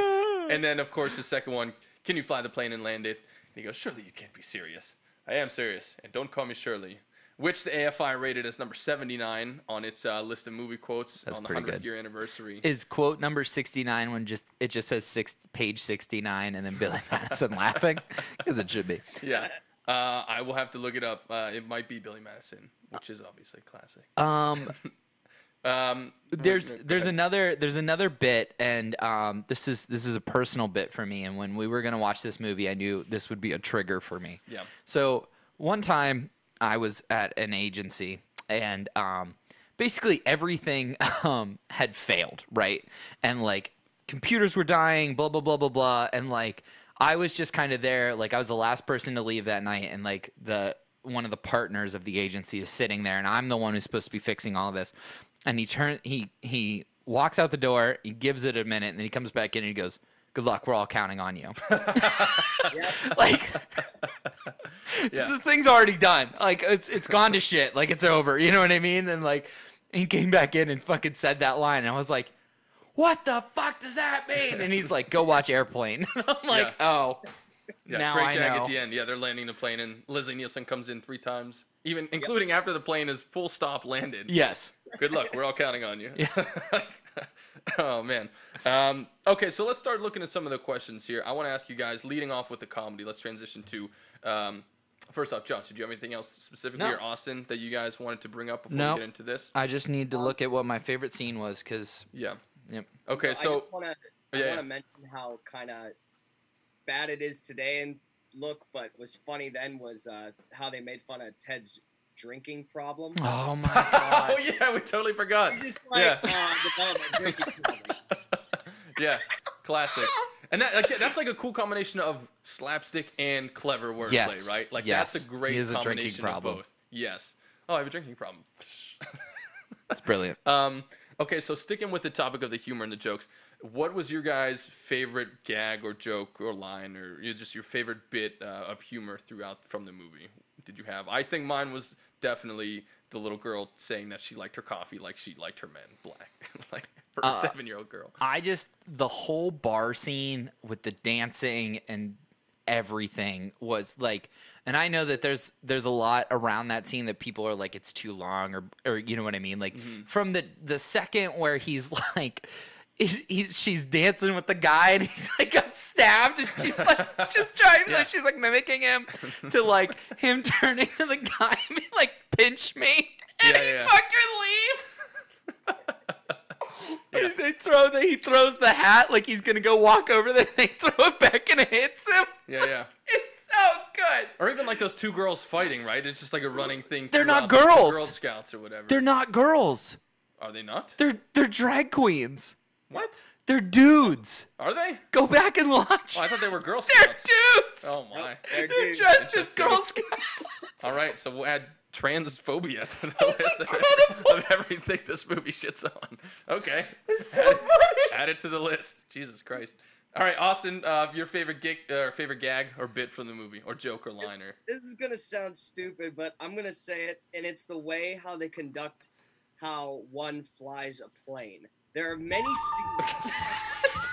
And then of course the second one, "Can you fly the plane and land it?" And he goes, "Surely you can't be serious." "I am serious, and don't call me Shirley." Which the AFI rated as number 79 on its list of movie quotes on the 100th year anniversary. Is quote number 69 when it just says page 69 and then Billy Madison laughing? Because it should be. Yeah. I will have to look it up. It might be Billy Madison, which is obviously classic. There's another bit, and this is a personal bit for me. And when we were gonna watch this movie, I knew this would be a trigger for me. Yeah. So one time I was at an agency, and basically everything had failed, right? And like computers were dying, blah blah blah blah blah, and like I was just kind of there, like I was the last person to leave that night, and like one of the partners of the agency is sitting there, and I'm the one who's supposed to be fixing all of this. And he walks out the door, he gives it a minute, and then he comes back in and he goes, "Good luck, we're all counting on you." Like, the thing's already done. Like, it's gone to shit. Like, it's over. You know what I mean? And like, he came back in and fucking said that line, and I was like, "What the fuck does that mean?" And he's like, "Go watch Airplane." I'm like, "Oh, now great I gag know." at the end. Yeah, they're landing the plane, and Leslie Nielsen comes in 3 times, even including after the plane is full stop landed. Yes. Good luck. We're all counting on you. Yeah. Oh man. Okay, so let's start looking at some of the questions here. I want to ask you guys, leading off with the comedy. Let's transition to. First off, Josh, did you have anything else specifically, or Austin, that you guys wanted to bring up before we get into this? I just need to look at what my favorite scene was, because Yeah. Yep. Okay, so I just want to mention how kind of bad it is today and look, but was funny then was how they made fun of Ted's drinking problem. Oh my god. Oh yeah, we totally forgot. Just like development drinking problem. Yeah, classic. And that's like a cool combination of slapstick and clever wordplay, Yes. right? Like Yes. that's a great He has a drinking combination problem. of both. Yes. Oh, I have a drinking problem. It's brilliant. Okay, so sticking with the topic of the humor and the jokes, what was your guys' favorite gag or joke or line, or just your favorite bit of humor throughout from the movie? Did you have? I think mine was definitely the little girl saying that she liked her coffee like she liked her men black, like for a 7-year-old girl. The whole bar scene with the dancing and everything was like, and I know that there's a lot around that scene that people are like, it's too long, or you know what I mean, like from the second where he's like, she's dancing with the guy, and he's like got stabbed, and she's like just trying, like she's like mimicking him to like him turning to the guy and be like, pinch me, and he fucking leaves. He throws the hat like he's gonna go walk over there. They throw it back and it hits him. Yeah. It's so good. Or even like those two girls fighting, right? It's just like a running thing. They're not throughout girls. The Girl Scouts or whatever. They're not girls. Are they not? They're drag queens. What? They're dudes. Are they? Go back and watch. Oh, I thought they were Girl They're Scouts. dudes. Oh my. They're They're dudes. dressed as Girl Scouts. All right, so we'll add transphobia to the list of everything this movie shits on. Okay. It's so funny. Add it to the list. Jesus Christ. All right, Austin, your favorite gag or bit from the movie, or joke or liner. This is gonna sound stupid, but I'm gonna say it, and it's the way how they conduct how one flies a plane. There are many scenes.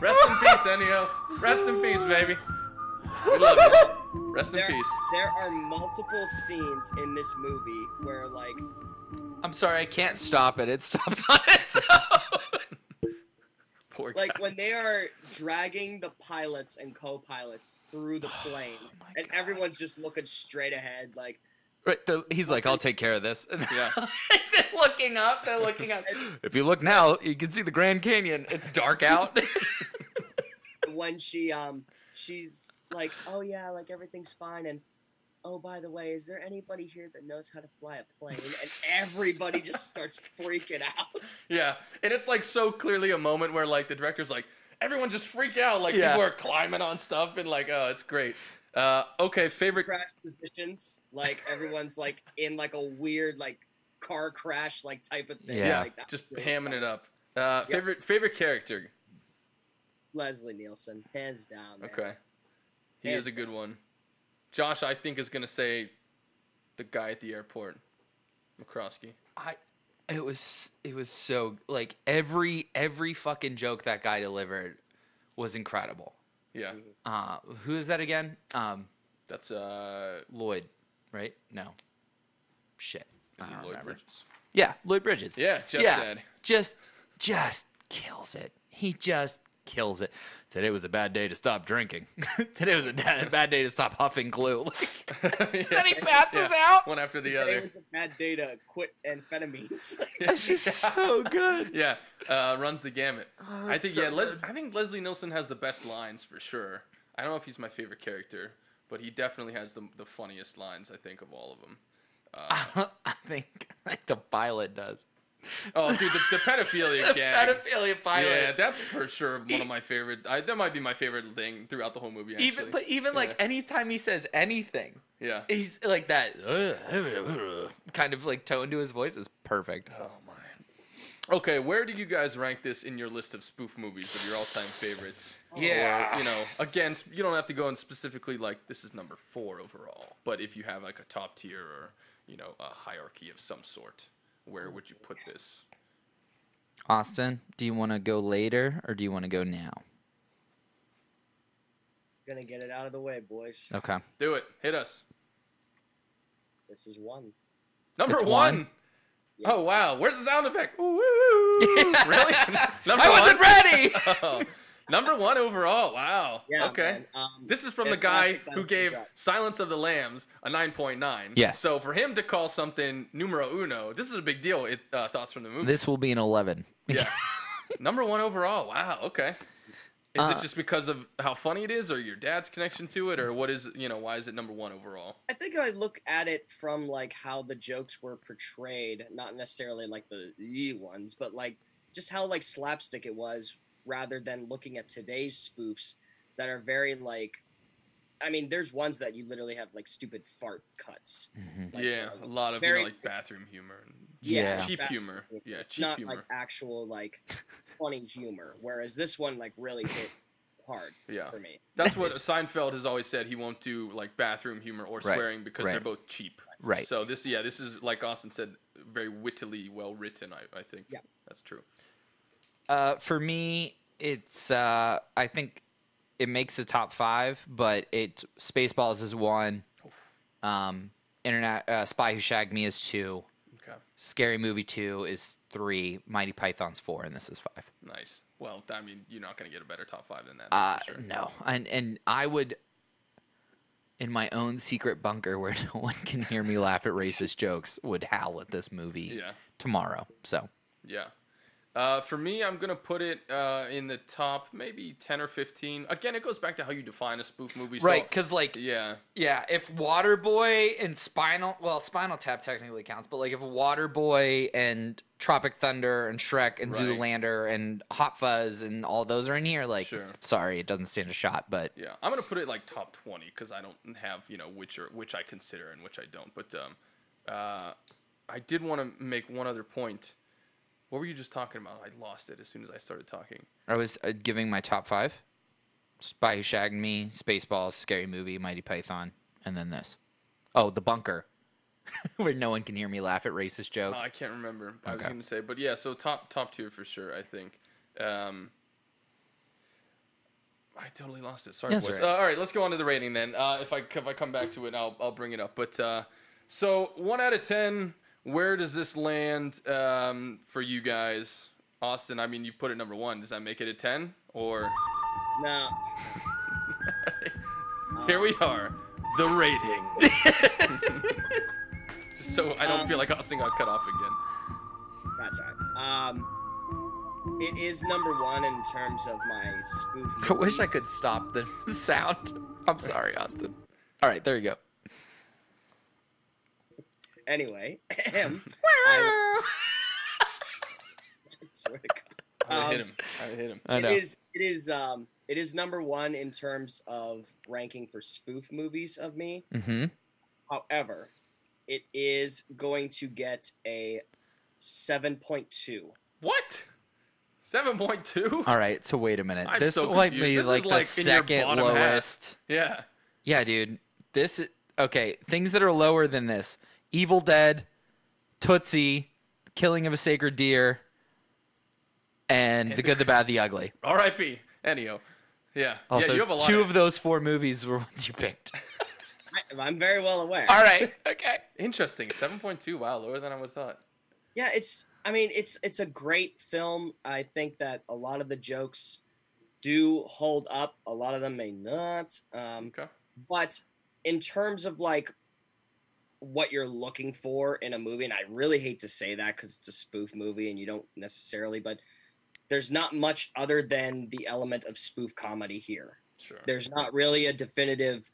Rest in peace, Ennio. Rest in peace, baby. We love you. Rest in peace. There are multiple scenes in this movie where, like, I'm sorry, I can't stop it. It stops on its own. Poor like guy. when they are dragging the pilots and co-pilots through the plane, and God. everyone's just looking straight ahead, like. Right, he's like, I'll take care of this. Yeah. They're looking up. If you look now, you can see the Grand Canyon. It's dark out. When she's like, oh yeah, like everything's fine, and oh, by the way, is there anybody here that knows how to fly a plane? And everybody just starts freaking out. Yeah, and it's like so clearly a moment where like the director's like, everyone just freak out, like people are climbing on stuff and like, oh, it's great. Okay, favorite crash positions, like everyone's like in like a weird like car crash like type of thing. Yeah. Like, that's just really hamming fun. it up. Favorite character. Leslie Nielsen, hands down. Man. Okay, he is a good one. Josh, I think, is gonna say the guy at the airport, McCroskey. It was so like every fucking joke that guy delivered was incredible. Yeah, Who is that again? that's Lloyd, right? No, shit. I don't Lloyd remember. Bridges. Yeah, Lloyd Bridges. Yeah, Jeff's dad. Just kills it. He just kills it. Today was a bad day to stop drinking. Today was a bad day to stop huffing glue. Then he passes out. One after the Today other. was a bad day to quit amphetamines. That's just so good. Yeah, runs the gamut. Oh, I think so good. I think Leslie Nielsen has the best lines for sure. I don't know if he's my favorite character, but he definitely has the funniest lines, I think, of all of them. I think the pilot does. Oh, dude, the pedophilia gag. Pedophilia pilot. Yeah, that's for sure one of my favorite. That might be my favorite thing throughout the whole movie. Actually. Even like anytime he says anything, yeah, he's like that kind of like tone to his voice is perfect. Oh my. Okay, where do you guys rank this in your list of spoof movies of your all-time favorites? Yeah. Or, again, you don't have to go in specifically like this is number 4 overall, but if you have like a top tier or a hierarchy of some sort. Where would you put this? Austin, do you want to go later or do you want to go now? Gonna get it out of the way, boys. Okay. Do it. Hit us. This is one. Number It's 1. one? Oh, wow. Where's the sound effect? Ooh, really? Number I wasn't ready! Oh, number 1 overall. Wow. Yeah. Okay. Man. This is from the it's guy classic who gave Dungeons. Silence of the Lambs a 9.9. Yes. So for him to call something numero uno, this is a big deal. Thoughts from the movie. This will be an 11. Yeah. Number 1 overall. Wow. Okay. Is it just because of how funny it is, or your dad's connection to it, or what is why is it number 1 overall? I think I look at it from like how the jokes were portrayed, not necessarily like the ones, but like just how like slapstick it was, rather than looking at today's spoofs that are very like, I mean, there's ones that you literally have like stupid fart cuts. Mm-hmm. Like, Yeah, a lot of very- like bathroom humor. And Yeah. cheap bad- humor. Yeah, It's cheap not humor. like actual like funny humor, whereas this one like really hit hard Yeah. for me. That's what Seinfeld has always said. He won't do like bathroom humor or Right, swearing because right. they're both cheap. Right. So this is like Austin said, very wittily well written. I think. Yeah. That's true. For me, it's I think it makes the top 5, but Spaceballs is 1. Spy Who Shagged Me is 2. Okay. Scary Movie 2 is 3. Mighty Python's 4, and this is 5. Nice. Well, I mean, you're not going to get a better top 5 than that. That's for sure. No, and I would, in my own secret bunker where no one can hear me laugh at racist jokes, would howl at this movie tomorrow. So yeah. For me, I'm going to put it in the top maybe 10 or 15. Again, it goes back to how you define a spoof movie. Right, because, yeah, if Waterboy and Spinal Tap technically counts, but, like, if Waterboy and Tropic Thunder and Shrek and Zoolander and Hot Fuzz and all those are in here, like, sorry, it doesn't stand a shot, but... Yeah, I'm going to put it, like, top 20, because I don't have, which I consider and which I don't. But I did want to make one other point. What were you just talking about? I lost it as soon as I started talking. I was giving my top 5. Spy Who Shagged Me, Spaceballs, Scary Movie, Mighty Python, and then this. Oh, The Bunker, where no one can hear me laugh at racist jokes. I can't remember. I was going to say. But yeah, so top 2 for sure, I think. I totally lost it. Sorry, boys. Right. All right, let's go on to the rating then. If I come back to it, I'll bring it up. But so 1 out of 10... Where does this land for you guys? Austin, I mean, you put it number 1. Does that make it a 10? Or... No. Here we are. The rating. Just so I don't feel like Austin got cut off again. That's all right. It is number 1 in terms of my spoof movies. I wish I could stop the sound. I'm sorry, Austin. All right, there you go. Anyway, I swear to God. I hit him. I know. It is number 1 in terms of ranking for spoof movies of me. Mm-hmm. However, it is going to get a 7.2. What? 7.2? All right, so wait a minute. I'm this so might confused. be This like is the like in your second bottom lowest. half. Yeah. Yeah, dude. Okay, things that are lower than this. Evil Dead, Tootsie, Killing of a Sacred Deer, and The Good, the Bad, the Ugly. R.I.P. Anyhow. Yeah. Also, yeah, you have a lot 2 of those 4 movies were ones you picked. I'm very well aware. All right. Okay. Interesting. 7.2. Wow, lower than I would have thought. Yeah, it's a great film. I think that a lot of the jokes do hold up. A lot of them may not. Okay. But in terms of like what you're looking for in a movie, and I really hate to say that because it's a spoof movie and you don't necessarily, but there's not much other than the element of spoof comedy here. Sure. There's not really a definitive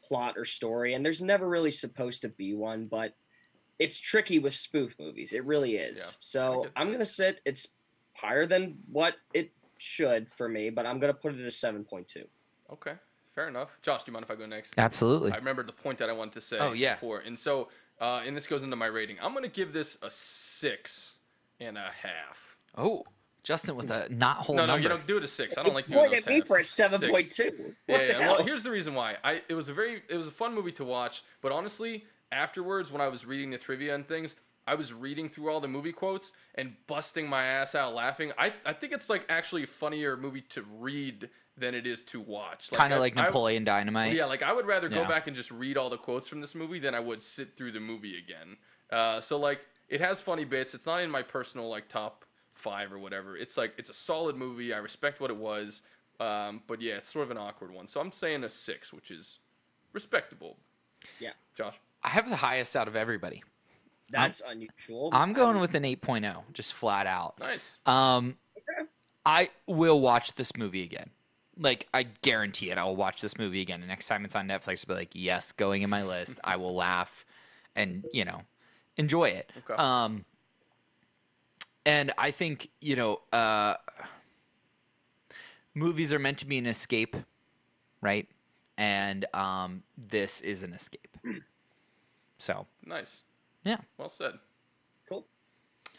plot or story, and there's never really supposed to be one, but it's tricky with spoof movies. It really is. Yeah, so I'm going to sit, it's higher than what it should for me, but I'm going to put it at a 7.2. Okay. Fair enough. Josh, do you mind if I go next? Absolutely. I remembered the point that I wanted to say before. And so, and this goes into my rating. I'm going to give this a 6.5. Oh, Justin with a not whole No, number. you don't do it a 6. I don't like doing those at me halves. for a 7.2. What the hell? Well, here's the reason why. It was a fun movie to watch, but honestly, afterwards when I was reading the trivia and things, I was reading through all the movie quotes and busting my ass out laughing. I think it's like actually a funnier movie to read than it is to watch. Kind of like Napoleon Dynamite. Yeah, like I would rather go back and just read all the quotes from this movie than I would sit through the movie again. So like it has funny bits. It's not in my personal like top 5 or whatever. It's like it's a solid movie. I respect what it was. But yeah, it's sort of an awkward one. So I'm saying a 6, which is respectable. Yeah. Josh? I have the highest out of everybody. That's unusual. I'm going with an 8.0, just flat out. Nice. I will watch this movie again. Like, I guarantee it. I will watch this movie again. The next time it's on Netflix, I'll be like, yes, going in my list. I will laugh and, enjoy it. Okay. And I think, movies are meant to be an escape, right? And this is an escape. So. Nice. Yeah. Well said. Cool.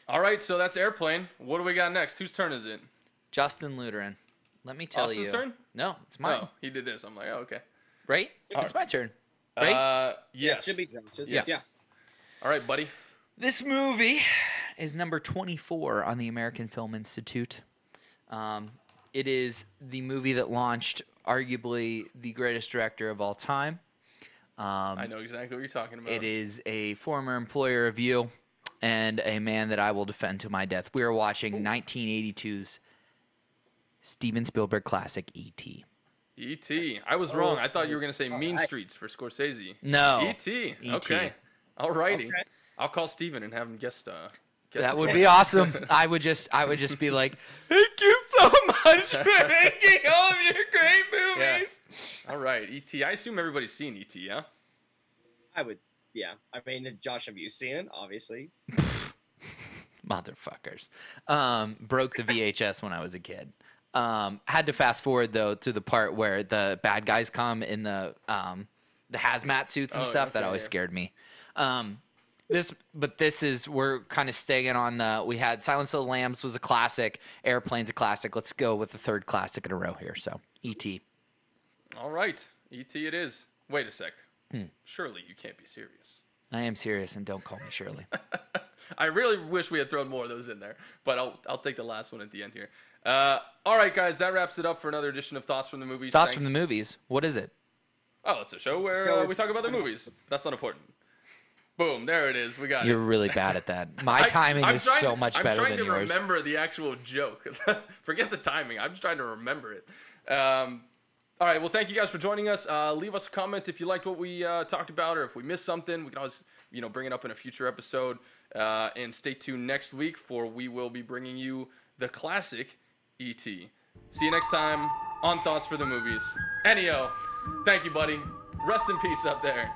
All right, so that's Airplane. What do we got next? Whose turn is it? Justin Luteran. Let me tell Austin's you. turn? No, it's mine. Oh, he did this. I'm like, oh, okay. Right? It's my turn. Right? Yes. Should be Josh's. Yes. Yeah. All right, buddy. This movie is number 24 on the American Film Institute. It is the movie that launched arguably the greatest director of all time. I know exactly what you're talking about. It is a former employer of you and a man that I will defend to my death. We are watching 1982's Steven Spielberg classic, E.T. E.T. I was wrong. I thought you were going to say Mean Streets for Scorsese. No. E.T. Okay. All righty. Okay. I'll call Steven and have him guest That would be awesome. I would just be like, thank you so much for making all of your great movies. Yeah. All right, E.T. I assume everybody's seen E.T., yeah? I would, yeah. I mean, Josh, have you seen it? Obviously. Motherfuckers. Broke the VHS when I was a kid. Had to fast forward though to the part where the bad guys come in the hazmat suits and stuff. That always scared me. We're kind of staying on we had Silence of the Lambs was a classic, Airplane's a classic. Let's go with the third classic in a row here. So E.T. All right, E.T. it is. Wait a sec. Surely you can't be serious. I am serious, and don't call me Shirley. I really wish we had thrown more of those in there, but I'll take the last one at the end here. All right, guys, that wraps it up for another edition of Thoughts from the Movies. Thoughts from the Movies. What is it? Oh, it's a show where we talk about the movies. That's not important. Boom, there it is. We got it. You're really bad at that. My timing is so much better than yours. I'm trying to remember the actual joke. Forget the timing. I'm just trying to remember it. All right, well, thank you guys for joining us. Leave us a comment if you liked what we talked about, or if we missed something. We can always, bring it up in a future episode. And stay tuned next week, for we will be bringing you the classic E.T. See you next time on Thoughts for the Movies. Ennio, thank you, buddy. Rest in peace up there.